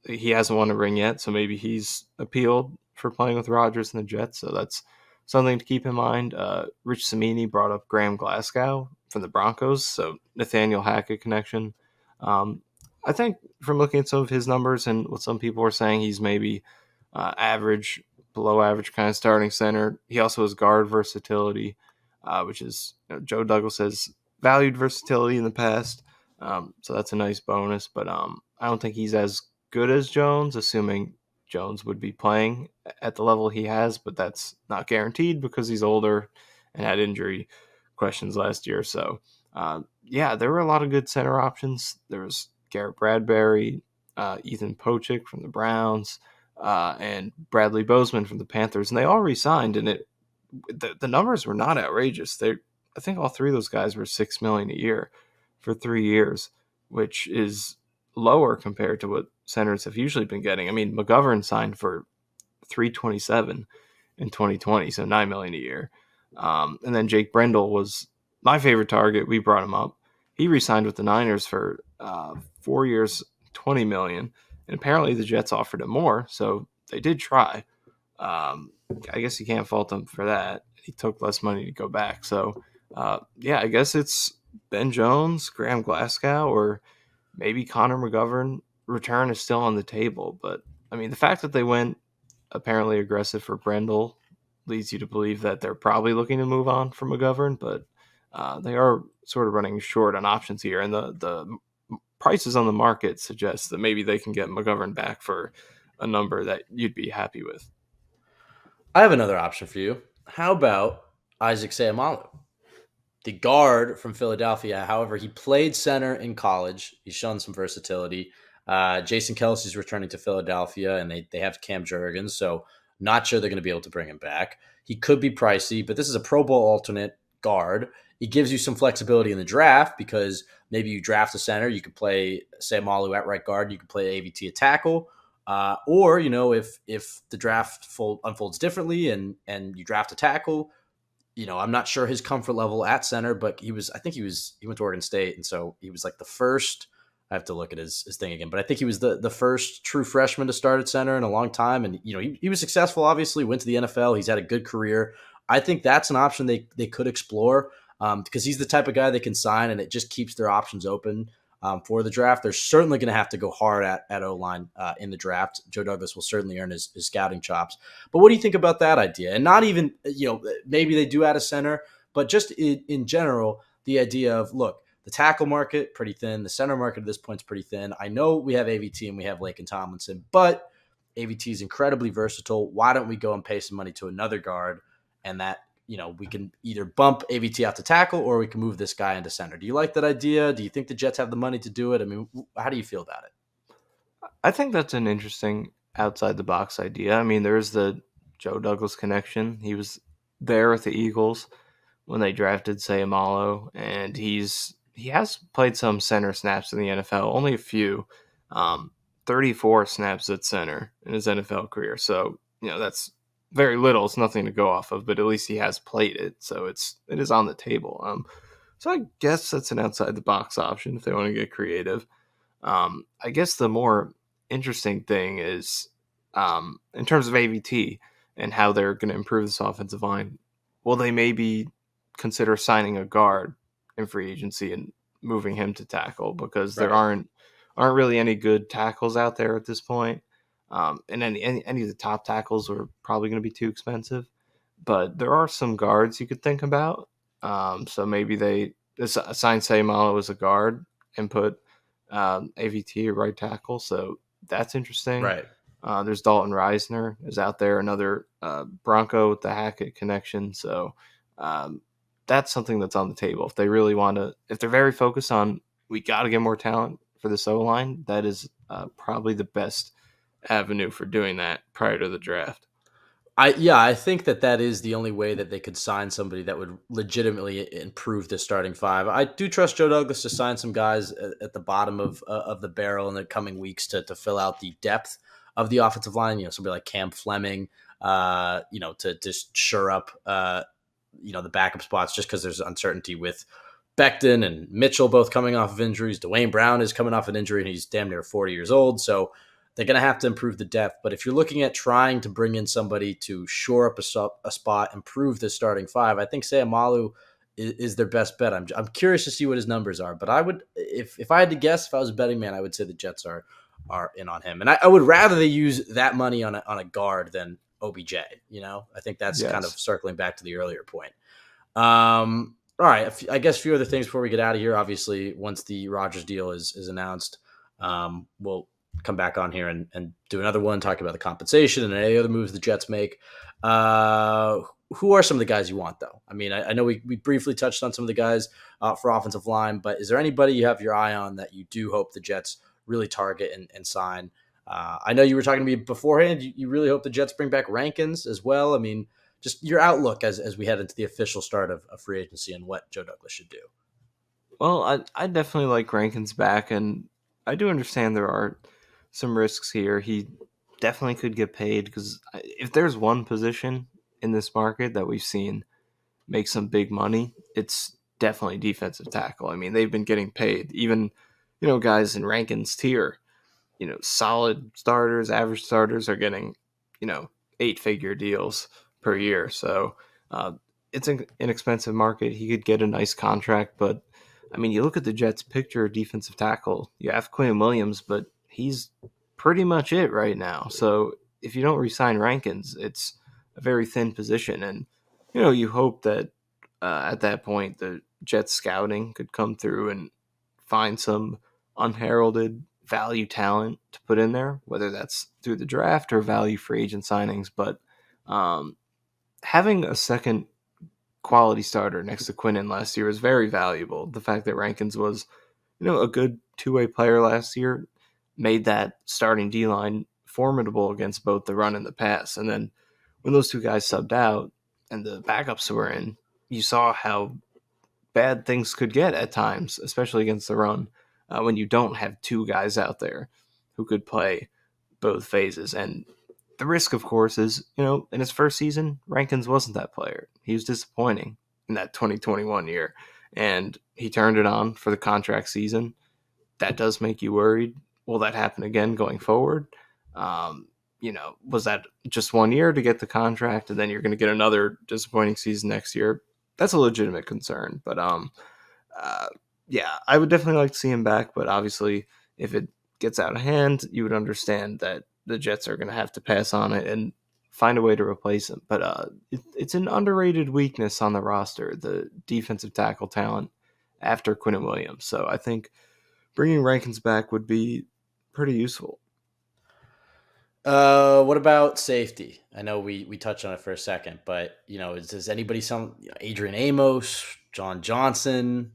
Speaker 2: He hasn't won a ring yet, so maybe he's appealed for playing with Rodgers and the Jets, so that's something to keep in mind. Rich Cimini brought up Graham Glasgow from the Broncos, so Nathaniel Hackett connection. I think from looking at some of his numbers and what some people are saying, he's maybe average, below average kind of starting center. He also has guard versatility, which is Joe Douglas has valued versatility in the past, so that's a nice bonus. But I don't think he's as good as Jones, assuming Jones would be playing at the level he has, but that's not guaranteed because he's older and had injury questions last year. So, there were a lot of good center options. There was Garrett Bradbury, Ethan Pochik from the Browns, and Bradley Bozeman from the Panthers, and they all re-signed, and the numbers were not outrageous. I think all three of those guys were $6 million a year for 3 years, which is lower compared to what centers have usually been getting. I mean, McGovern signed for $327 in 2020, so $9 million a year. And then Jake Brendel was my favorite target. We brought him up. He re-signed with the Niners for 4 years, $20 million. And apparently the Jets offered him more, so they did try. I guess you can't fault him for that. He took less money to go back. So, I guess it's Ben Jones, Graham Glasgow, or maybe Connor McGovern. Return is still on the table. But, I mean, the fact that they went apparently aggressive for Brendel leads you to believe that they're probably looking to move on from McGovern, but they are sort of running short on options here. And the prices on the market suggest that maybe they can get McGovern back for a number that you'd be happy with.
Speaker 1: I have another option for you. How about Isaac Seumalo, the guard from Philadelphia? However, he played center in college. He's shown some versatility. Jason Kelsey's returning to Philadelphia, and they have Cam Jurgens, so not sure they're going to be able to bring him back. He could be pricey, but this is a Pro Bowl alternate guard. He gives you some flexibility in the draft because maybe you draft a center, you could play Seumalo at right guard, you could play AVT at tackle, or if the draft unfolds differently and you draft a tackle, I'm not sure his comfort level at center, but he went to Oregon State, and so he was like the first. I have to look at his thing again, but I think he was the first true freshman to start at center in a long time. And, he was successful, obviously, went to the NFL. He's had a good career. I think that's an option they could explore because he's the type of guy they can sign, and it just keeps their options open for the draft. They're certainly going to have to go hard at O-line in the draft. Joe Douglas will certainly earn his scouting chops. But what do you think about that idea? And not even, maybe they do add a center, but just in general, the idea of, look, the tackle market, pretty thin. The center market at this point is pretty thin. I know we have AVT and we have Laken Tomlinson, but AVT is incredibly versatile. Why don't we go and pay some money to another guard, and that, we can either bump AVT out to tackle or we can move this guy into center. Do you like that idea? Do you think the Jets have the money to do it? I mean, how do you feel about it?
Speaker 2: I think that's an interesting outside the box idea. I mean, there's the Joe Douglas connection. He was there with the Eagles when they drafted Sayamalo, and he has played some center snaps in the NFL, only a few, 34 snaps at center in his NFL career. So that's very little. It's nothing to go off of, but at least he has played it, so it is on the table. So I guess that's an outside the box option if they want to get creative. I guess the more interesting thing is in terms of AVT and how they're going to improve this offensive line. Will they maybe consider signing a guard in free agency and moving him to tackle, because there aren't really any good tackles out there at this point. And any of the top tackles are probably going to be too expensive, but there are some guards you could think about. So maybe they assign Sayamalo as a guard and put AVT at right tackle. So that's interesting.
Speaker 1: Right.
Speaker 2: There's Dalton Reisner is out there, another Bronco with the Hackett connection. So that's something that's on the table. If they really want to, if they're very focused on, we got to get more talent for this O-line, that is probably the best avenue for doing that prior to the draft.
Speaker 1: I think that is the only way that they could sign somebody that would legitimately improve the starting five. I do trust Joe Douglas to sign some guys at the bottom of the barrel in the coming weeks to fill out the depth of the offensive line. Somebody like Cam Fleming, to just shore up, the backup spots, just because there's uncertainty with Becton and Mitchell both coming off of injuries. Dwayne Brown is coming off an injury and he's damn near 40 years old. So they're going to have to improve the depth. But if you're looking at trying to bring in somebody to shore up a spot, improve the starting five, I think Sayamalu is their best bet. I'm curious to see what his numbers are. But I would, if I had to guess, if I was a betting man, I would say the Jets are in on him. And I would rather they use that money on a guard than OBJ. I think that's kind of circling back to the earlier point. All right, I guess a few other things before we get out of here. Obviously, once the Rodgers deal is announced, we'll come back on here and do another one, talking about the compensation and any other moves the Jets make. Who are some of the guys you want, though? I mean, I know we briefly touched on some of the guys for offensive line, but is there anybody you have your eye on that you do hope the Jets really target and sign? I know you were talking to me beforehand. You really hope the Jets bring back Rankins as well. I mean, just your outlook as we head into the official start of free agency and what Joe Douglas should do.
Speaker 2: Well, I definitely like Rankins back, and I do understand there are some risks here. He definitely could get paid, because if there's one position in this market that we've seen make some big money, it's definitely defensive tackle. I mean, they've been getting paid. Even, guys in Rankins tier, solid starters, average starters are getting, 8-figure deals per year. So it's an inexpensive market. He could get a nice contract, but I mean, you look at the Jets' picture of defensive tackle, you have Quinn Williams, but he's pretty much it right now. So if you don't re-sign Rankins, it's a very thin position. And, you hope that at that point, the Jets scouting could come through and find some unheralded value talent to put in there, whether that's through the draft or value free agent signings. But having a second quality starter next to Quinnen last year was very valuable. The fact that Rankins was, a good two-way player last year made that starting D-line formidable against both the run and the pass. And then when those two guys subbed out and the backups were in, you saw how bad things could get at times, especially against the run, when you don't have two guys out there who could play both phases. And the risk, of course, is, in his first season, Rankins wasn't that player. He was disappointing in that 2021 year, and he turned it on for the contract season. That does make you worried. Will that happen again going forward? Was that just 1 year to get the contract, and then you're going to get another disappointing season next year? That's a legitimate concern. But I would definitely like to see him back. But obviously, if it gets out of hand, you would understand that the Jets are going to have to pass on it and find a way to replace him. But it's an underrated weakness on the roster, the defensive tackle talent. after Quinnen Williams. So I think bringing Rankins back would be pretty useful.
Speaker 1: What about safety? I know we touched on it for a second, but does anybody Adrian Amos, John Johnson,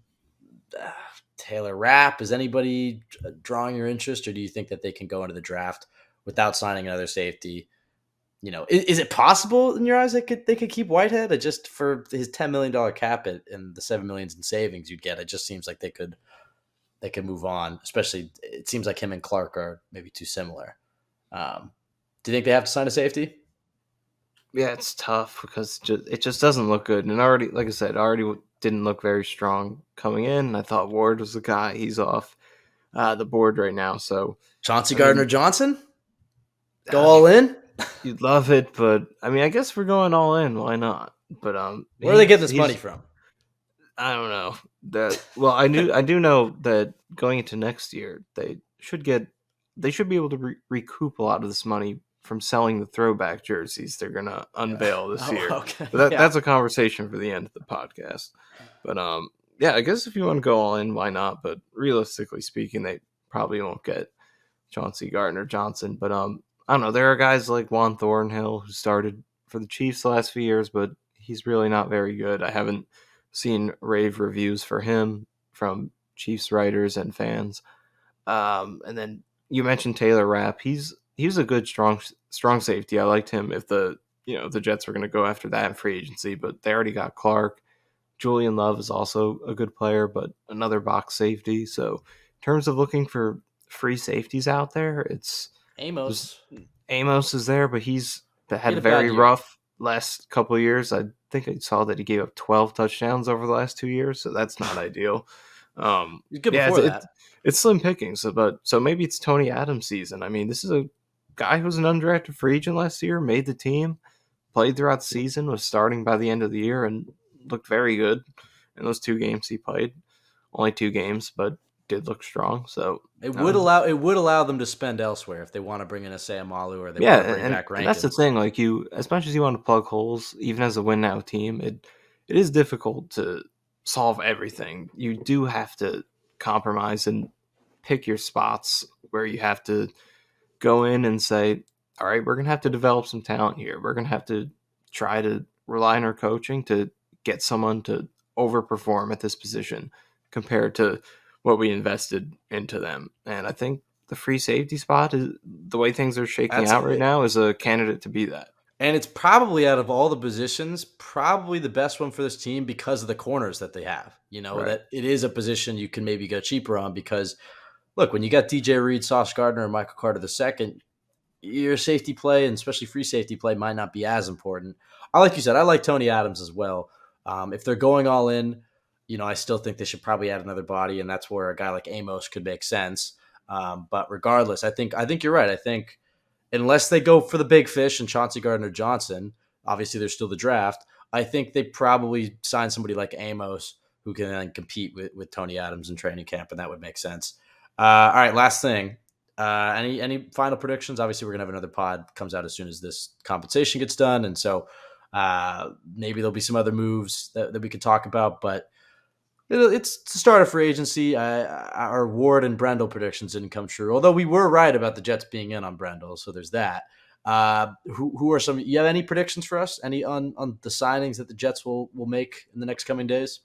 Speaker 1: Taylor Rapp? Is anybody drawing your interest, or do you think that they can go into the draft without signing another safety? Is it possible in your eyes they could keep Whitehead? Just for his $10 million cap and the $7 million in savings you'd get, it just seems like they could move on. Especially, it seems like him and Clark are maybe too similar. Do you think they have to sign a safety?
Speaker 2: Yeah, it's tough because it just doesn't look good. And already, like I said, already didn't look very strong coming in. I thought Ward was the guy. He's off the board right now. So
Speaker 1: Chauncey Gardner-Johnson? Go all in?
Speaker 2: You'd love it, but I guess we're going all in. Why not? But
Speaker 1: where are they getting this money from?
Speaker 2: I don't know. I do know that going into next year, they should be able to recoup a lot of this money from selling the throwback jerseys they're gonna unveil this year.
Speaker 1: Okay.
Speaker 2: But that's a conversation for the end of the podcast. But yeah, I guess if you want to go all in, why not? But realistically speaking, they probably won't get Chauncey Gardner-Johnson. But I don't know. There are guys like Juan Thornhill who started for the Chiefs the last few years, but he's really not very good. I haven't seen rave reviews for him from Chiefs writers and fans. And then you mentioned Taylor Rapp. He's a good strong safety. I liked him if the Jets were going to go after that in free agency, but they already got Clark. Julian Love is also a good player, but another box safety. So in terms of looking for free safeties out there, it's
Speaker 1: Amos.
Speaker 2: Amos is there, but he's had a very rough last couple of years. I think I saw that he gave up 12 touchdowns over the last 2 years, so that's not ideal.
Speaker 1: He's good before that.
Speaker 2: It's slim pickings, so maybe it's Tony Adams' season. This is a guy who was an undrafted free agent last year, made the team, played throughout the season, was starting by the end of the year, and looked very good in those 2 games he played. Only 2 games, but did look strong. So
Speaker 1: it would allow them to spend elsewhere if they want to bring in a Sayamalu or they want to bring back Rankins.
Speaker 2: And that's the thing. Like as much as you want to plug holes, even as a win now team, it is difficult to solve everything. You do have to compromise and pick your spots where you have to go in and say, all right, we're going to have to develop some talent here. We're going to have to try to rely on our coaching to get someone to overperform at this position compared to what we invested into them. And I think the free safety spot is the way things are shaking out right now is a candidate to be that.
Speaker 1: And it's probably out of all the positions, probably the best one for this team because of the corners that they have. That it is a position you can maybe go cheaper on because, look, when you got DJ Reed, Sauce Gardner, and Michael Carter II, your safety play and especially free safety play might not be as important. Like you said, I like Tony Adams as well. If they're going all in, I still think they should probably add another body, and that's where a guy like Amos could make sense. But regardless, I think you're right. I think unless they go for the big fish and Chauncey Gardner-Johnson, obviously there's still the draft. I think they probably sign somebody like Amos who can then compete with Tony Adams in training camp, and that would make sense. All right, last thing. Any final predictions? Obviously, we're gonna have another pod comes out as soon as this compensation gets done, and so maybe there'll be some other moves that we could talk about, but. It's the start of free agency. Our Ward and Brendel predictions didn't come true, although we were right about the Jets being in on Brendel, so there's that. Who are some? You have any predictions for us? Any on the signings that the Jets will make in the next coming days?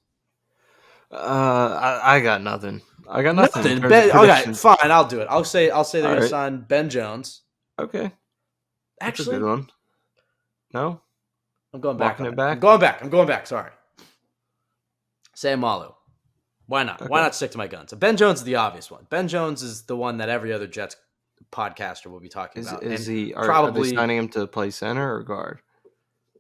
Speaker 2: I got nothing. I got nothing.
Speaker 1: Okay, fine. I'll do it. I'll say they're going to sign Ben Jones.
Speaker 2: Okay,
Speaker 1: actually,
Speaker 2: that's a good one. No,
Speaker 1: I'm going back.
Speaker 2: I'm
Speaker 1: going back. Sorry. Sayamalu. Why not? Okay. Why not stick to my guns? Ben Jones is the obvious one. Ben Jones is the one that every other Jets podcaster will be talking about.
Speaker 2: Are they signing him to play center or guard?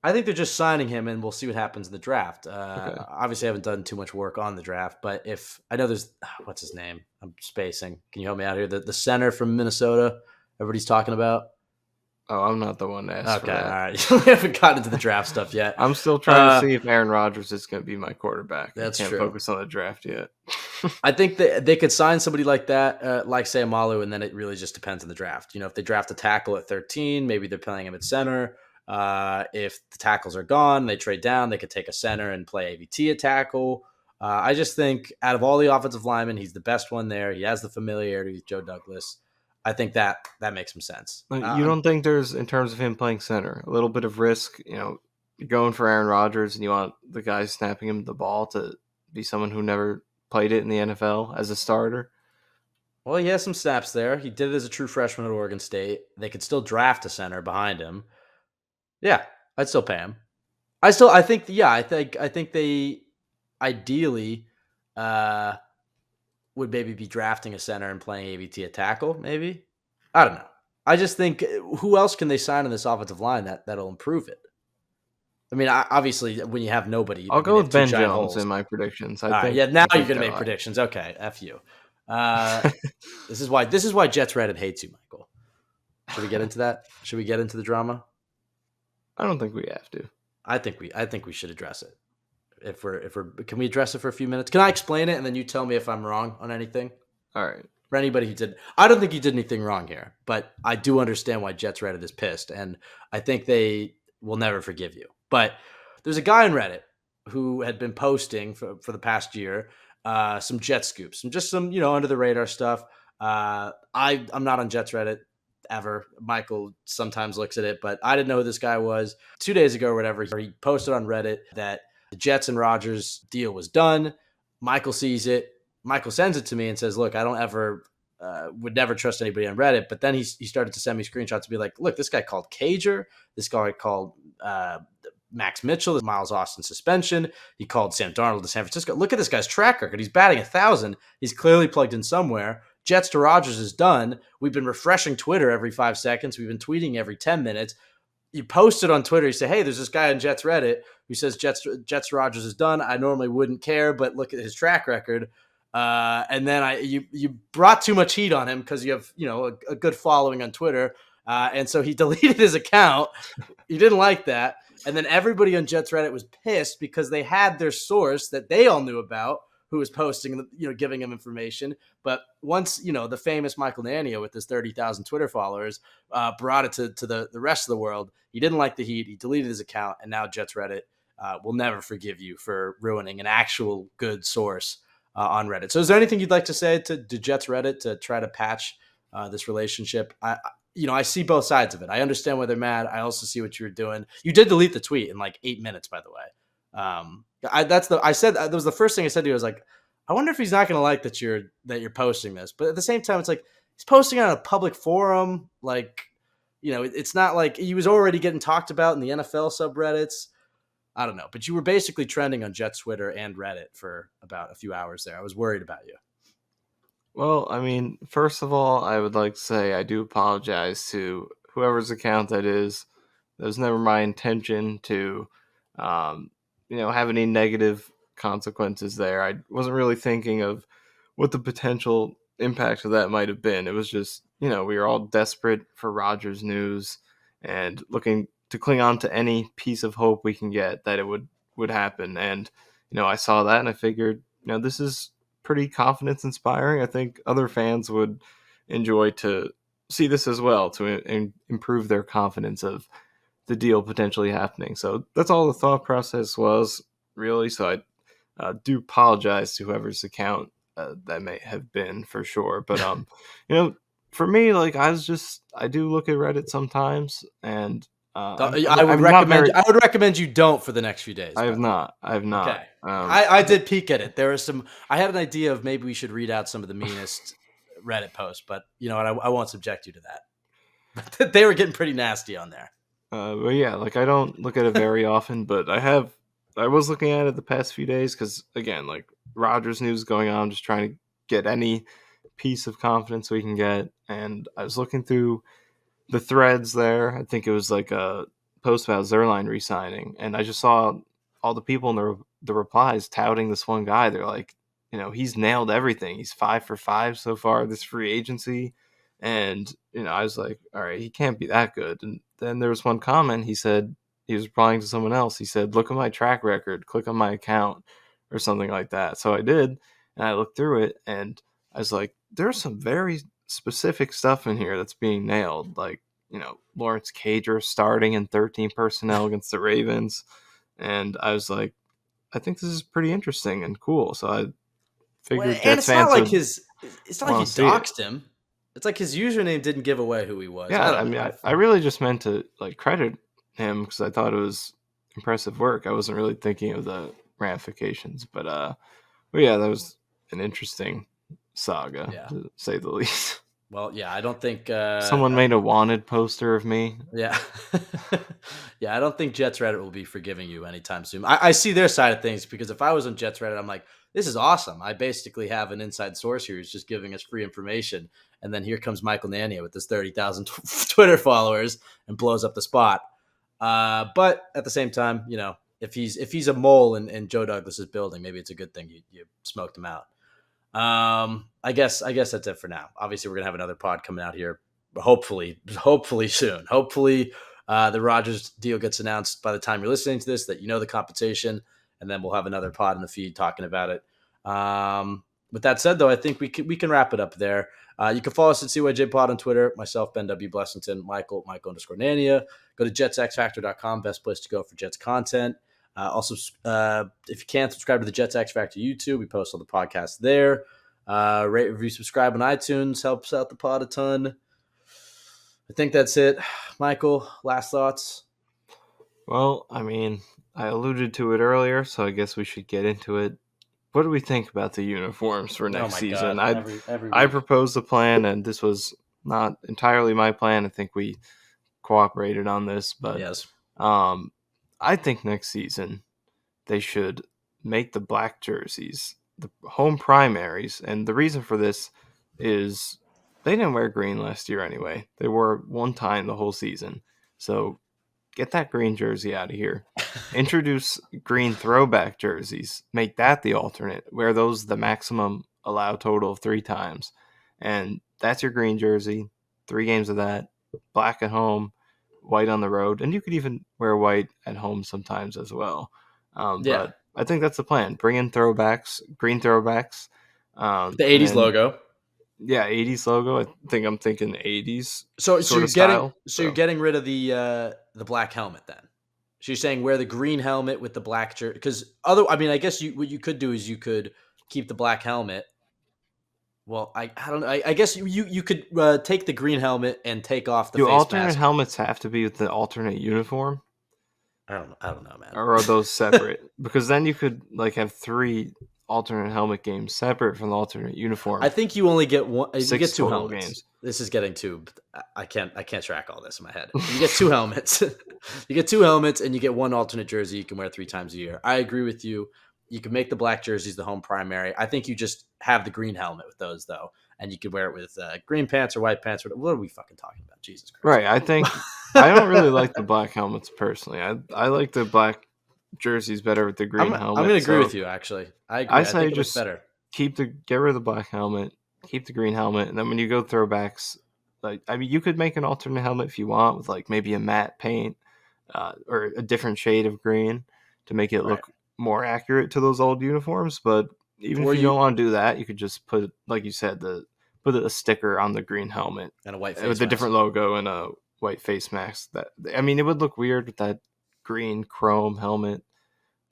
Speaker 1: I think they're just signing him, and we'll see what happens in the draft. Obviously, I haven't done too much work on the draft, but if I know there's what's his name? I'm spacing. Can you help me out here? The center from Minnesota. Everybody's talking about.
Speaker 2: Oh, I'm not the one to ask for that.
Speaker 1: All right. We haven't gotten into the draft stuff yet.
Speaker 2: I'm still trying to see if Aaron Rodgers is going to be my quarterback.
Speaker 1: That's true.
Speaker 2: I can't focus on the draft yet.
Speaker 1: I think that they could sign somebody like that, like Sayamalu, and then it really just depends on the draft. If they draft a tackle at 13, maybe they're playing him at center. If the tackles are gone, they trade down, they could take a center and play AVT at tackle. I just think out of all the offensive linemen, he's the best one there. He has the familiarity with Joe Douglas. I think that makes some sense.
Speaker 2: You don't think there's, in terms of him playing center, a little bit of risk? You're going for Aaron Rodgers, and you want the guy snapping him the ball to be someone who never played it in the NFL as a starter?
Speaker 1: Well, he has some snaps there. He did it as a true freshman at Oregon State. They could still draft a center behind him. Yeah, I'd still pay him. I think they ideally would maybe be drafting a center and playing AVT at tackle. Maybe, I don't know. I just think who else can they sign on this offensive line that'll improve it? I mean, obviously, when you have nobody,
Speaker 2: I'll go with Ben Jones
Speaker 1: holes.
Speaker 2: in my predictions.
Speaker 1: All right, yeah. Now you're going to make predictions. Okay, F you. This is why Jets Reddit hates you, Michael. Should we get into that? Should we get into the drama?
Speaker 2: I don't think we have to.
Speaker 1: I think we should address it. Can we address it for a few minutes? Can I explain it and then you tell me if I'm wrong on anything?
Speaker 2: All right.
Speaker 1: For anybody who did, I don't think you did anything wrong here, but I do understand why Jets Reddit is pissed, and I think they will never forgive you. But there's a guy on Reddit who had been posting for the past year some Jet scoops, some under the radar stuff. I'm not on Jets Reddit ever. Michael sometimes looks at it, but I didn't know who this guy was. 2 days ago or whatever, he posted on Reddit that the Jets and Rodgers deal was done. Michael sees it. Michael sends it to me and says, look, I don't ever would never trust anybody on Reddit. But then he started to send me screenshots to be like, look, this guy called Cager. This guy called Max Mitchell, the Miles Austin suspension. He called Sam Darnold to San Francisco. Look at this guy's track record. He's batting 1,000. He's clearly plugged in somewhere. Jets to Rodgers is done. We've been refreshing Twitter every 5 seconds. We've been tweeting every 10 minutes. You post it on Twitter. You say, hey, there's this guy on Jets Reddit who says Jets to Rodgers is done. I normally wouldn't care, but look at his track record. And then you brought too much heat on him because you have a good following on Twitter. And so he deleted his account. You didn't like that. And then everybody on Jets Reddit was pissed because they had their source that they all knew about who was posting, giving him information. But once, the famous Michael Nania with his 30,000 Twitter followers brought it to the rest of the world, he didn't like the heat. He deleted his account. And now Jets Reddit will never forgive you for ruining an actual good source on Reddit. So is there anything you'd like to say to Jets Reddit to try to patch this relationship? I see both sides of it. I understand why they're mad. I also see what you were doing. You did delete the tweet in like 8 minutes, by the way. That was the first thing I said to you. I was like, I wonder if he's not going to like that you're posting this. But at the same time, it's like he's posting on a public forum. Like, it's not like he was already getting talked about in the NFL subreddits. I don't know, but you were basically trending on Jets Twitter and Reddit for about a few hours there. I was worried about you.
Speaker 2: Well, I mean, first of all, I would like to say I do apologize to whoever's account that is. That was never my intention to, have any negative consequences there. I wasn't really thinking of what the potential impact of that might have been. It was just, we were all desperate for Rodgers news and looking to cling on to any piece of hope we can get that it would happen. And, I saw that and I figured, this is pretty confidence inspiring. I think other fans would enjoy to see this as well to improve their confidence of the deal potentially happening. So that's all the thought process was, really. So I do apologize to whoever's account that may have been, for sure. But for me, like I do look at Reddit sometimes, and
Speaker 1: I would recommend you don't for the next few days.
Speaker 2: I have not.
Speaker 1: Okay. I did peek at it. There was I had an idea of maybe we should read out some of the meanest Reddit posts, but you know what? I won't subject you to that. They were getting pretty nasty on there.
Speaker 2: But yeah, like I don't look at it very often, but I was looking at it the past few days because, again, like Rodgers news going on, just trying to get any piece of confidence we can get. And I was looking through the threads there. I think it was like a post about Zerline re-signing, and I just saw all the people in the replies touting this one guy. They're like, he's nailed everything. He's 5 for 5 so far this free agency. And, I was like, all right, he can't be that good. And then there was one comment. He said, he was replying to someone else. He said, look at my track record, click on my account or something like that. So I did, and I looked through it, and I was like, there's some very specific stuff in here that's being nailed. Like, Lawrence Cager starting in 13 personnel against the Ravens. And I was like, I think this is pretty interesting and cool. So I figured
Speaker 1: And
Speaker 2: Jets fans would
Speaker 1: it's not like you
Speaker 2: want to see it.
Speaker 1: doxed him. It's like his username didn't give away who he was.
Speaker 2: Yeah,
Speaker 1: I
Speaker 2: I
Speaker 1: don't
Speaker 2: mean,
Speaker 1: know.
Speaker 2: I really just meant to like credit him because I thought it was impressive work. I wasn't really thinking of the ramifications, but yeah, that was an interesting saga to say the least.
Speaker 1: Well, yeah, I don't think
Speaker 2: Someone made a wanted poster of me.
Speaker 1: Yeah. Yeah, I don't think Jets Reddit will be forgiving you anytime soon. I see their side of things because if I was on Jets Reddit, I'm like, this is awesome. I basically have an inside source here who's just giving us free information. And then here comes Michael Nania with his 30,000 Twitter followers and blows up the spot. But at the same time, if he's a mole in Joe Douglas's building, maybe it's a good thing you smoked him out. I guess that's it for now. Obviously, we're gonna have another pod coming out here, hopefully soon. Hopefully, the Rodgers deal gets announced by the time you're listening to this. That the compensation, and then we'll have another pod in the feed talking about it. With that said, though, I think we can wrap it up there. You can follow us at CYJ Pod on Twitter. Myself, Ben W. Blessington, Michael _Nania. Go to jetsxfactor.com. Best place to go for Jets content. Also, if you can, subscribe to the Jets X Factor YouTube. We post all the podcasts there. Rate, review, subscribe on iTunes. Helps out the pod a ton. I think that's it. Michael, last thoughts?
Speaker 2: Well, I mean, I alluded to it earlier, so I guess we should get into it. What do we think about the uniforms for next season? I proposed a plan, and this was not entirely my plan. I think we cooperated on this, but
Speaker 1: yes.
Speaker 2: I think next season they should make the black jerseys the home primaries, and the reason for this is they didn't wear green last year anyway. They wore one time the whole season, so get that green jersey out of here. Introduce green throwback jerseys. Make that the alternate. Wear those the maximum allowed total of 3 times. And that's your green jersey. 3 games of that. Black at home, white on the road. And you could even wear white at home sometimes as well. But I think that's the plan. Bring in throwbacks, green throwbacks.
Speaker 1: The 80s logo.
Speaker 2: Yeah, 80s logo. I'm thinking 80s.
Speaker 1: So you're getting rid of the black helmet then. So you're saying wear the green helmet with the black jersey, because I guess what you could do is you could keep the black helmet. Well, I don't know. I guess you could take the green helmet and take off the face mask.
Speaker 2: Do alternate helmets have to be with the alternate uniform?
Speaker 1: I don't know, man.
Speaker 2: Or are those separate? Because then you could have 3 alternate helmet games separate from the alternate uniform.
Speaker 1: I think you only get one. You get 2 helmets.
Speaker 2: Games.
Speaker 1: This is getting too. I can't track all this in my head. You get 2 helmets. You get 2 helmets, and you get 1 alternate jersey you can wear 3 times a year. I agree with you. You can make the black jerseys the home primary. I think you just have the green helmet with those though, and you could wear it with green pants or white pants. What are we fucking talking about? Jesus Christ!
Speaker 2: Right. I think I don't really like the black helmets personally. I like the black jerseys better with the green helmet.
Speaker 1: I'm going to agree with you. Actually, I agree. I
Speaker 2: say
Speaker 1: think
Speaker 2: just
Speaker 1: better.
Speaker 2: Get rid of the black helmet, keep the green helmet, and then when you go throwbacks, you could make an alternate helmet if you want with maybe a matte paint or a different shade of green to make it look more accurate to those old uniforms. But even if you don't want to do that, you could just put, like you said, put a sticker on the green helmet
Speaker 1: and a white face
Speaker 2: with
Speaker 1: mask.
Speaker 2: A different logo and a white face mask. It would look weird with that green chrome helmet.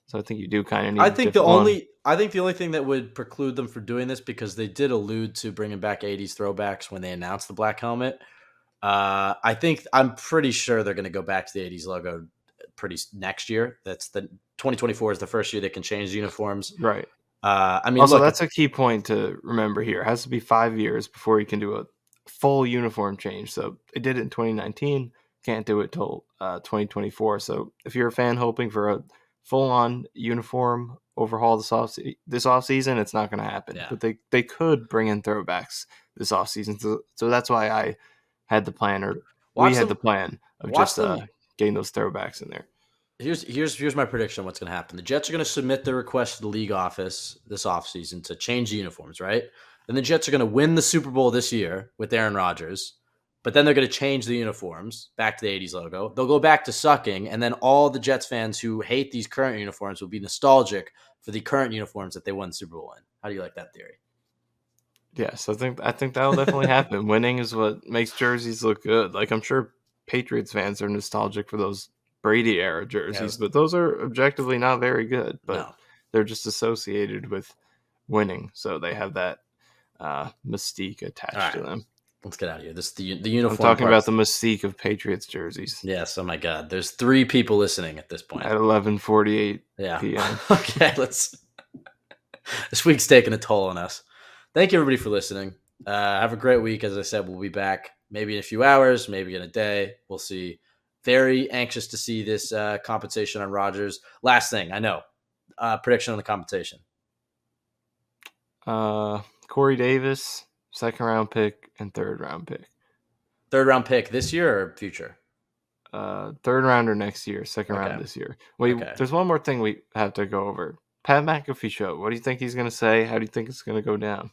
Speaker 2: So I think you do kind of need.
Speaker 1: I think the only thing that would preclude them from doing this, because they did allude to bringing back 80s throwbacks when they announced the black helmet. I'm pretty sure they're going to go back to the 80s logo next year. That's the 2024 is the first year they can change the uniforms.
Speaker 2: Right.
Speaker 1: Also,
Speaker 2: that's a key point to remember here. It has to be 5 years before you can do a full uniform change. So they did it in 2019. Can't do it till 2024. So if you're a fan hoping for a full-on uniform overhaul this offseason, it's not going to happen.
Speaker 1: Yeah.
Speaker 2: But they could bring in throwbacks this offseason. So that's why I had the plan, or we had the plan of just getting those throwbacks in there.
Speaker 1: Here's my prediction on what's going to happen. The Jets are going to submit their request to the league office this offseason to change the uniforms, right? And the Jets are going to win the Super Bowl this year with Aaron Rodgers, but then they're going to change the uniforms back to the 80s logo. They'll go back to sucking, and then all the Jets fans who hate these current uniforms will be nostalgic for the current uniforms that they won the Super Bowl in. How do you like that theory?
Speaker 2: Yes, I think that will definitely happen. Winning is what makes jerseys look good. I'm sure Patriots fans are nostalgic for those Brady era jerseys, but those are objectively not very good. But They're just associated with winning, so they have that mystique attached to them.
Speaker 1: Let's get out of here. The uniform.
Speaker 2: I'm talking about the mystique of Patriots jerseys.
Speaker 1: Yes. Oh my God. There's 3 people listening at this point.
Speaker 2: At 11:48
Speaker 1: Yeah.
Speaker 2: p.m.
Speaker 1: Okay. This week's taking a toll on us. Thank you everybody for listening. Have a great week. As I said, we'll be back maybe in a few hours, maybe in a day. We'll see. Very anxious to see this compensation on Rodgers. Last thing, I know. Prediction on the compensation.
Speaker 2: Corey Davis, 2nd round pick and 3rd round pick.
Speaker 1: 3rd round pick this year or future?
Speaker 2: 3rd rounder next year, 2nd round this year. Wait, there's one more thing we have to go over. Pat McAfee show. What do you think he's going to say? How do you think it's going to go down?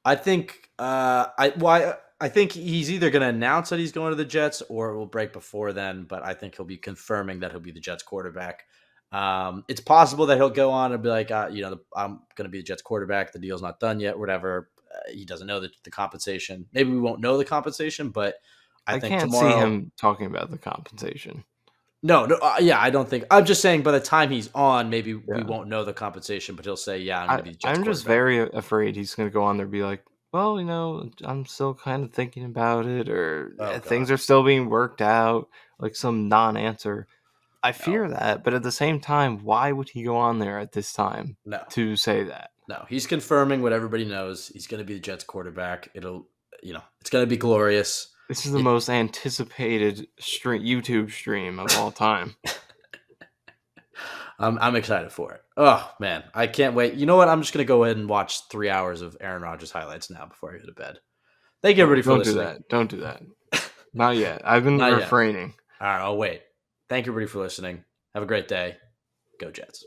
Speaker 1: I think I think he's either going to announce that he's going to the Jets or it will break before then, but I think he'll be confirming that he'll be the Jets quarterback. It's possible that he'll go on and be like, I'm going to be the Jets quarterback. The deal's not done yet, whatever. He doesn't know the compensation. Maybe we won't know the compensation, but I think
Speaker 2: can't
Speaker 1: tomorrow,
Speaker 2: see him talking about the compensation.
Speaker 1: No, I don't think. I'm just saying by the time he's on, maybe we won't know the compensation, but he'll say, yeah, I'm going to be the Jets
Speaker 2: I'm just very afraid he's going to go on there and be like, well, I'm still kind of thinking about it, or things are still being worked out, like some non-answer. I fear that, but at the same time, why would he go on there at this time to say that?
Speaker 1: No, he's confirming what everybody knows. He's going to be the Jets quarterback. It's going to be glorious.
Speaker 2: This is the most anticipated YouTube stream of all time.
Speaker 1: I'm excited for it. Oh, man. I can't wait. You know what? I'm just going to go ahead and watch 3 hours of Aaron Rodgers highlights now before I go to bed. Thank you, everybody, for listening.
Speaker 2: Don't do that. Not yet. I've been refraining.
Speaker 1: All right, I'll wait. Thank you, everybody, for listening. Have a great day. Go Jets.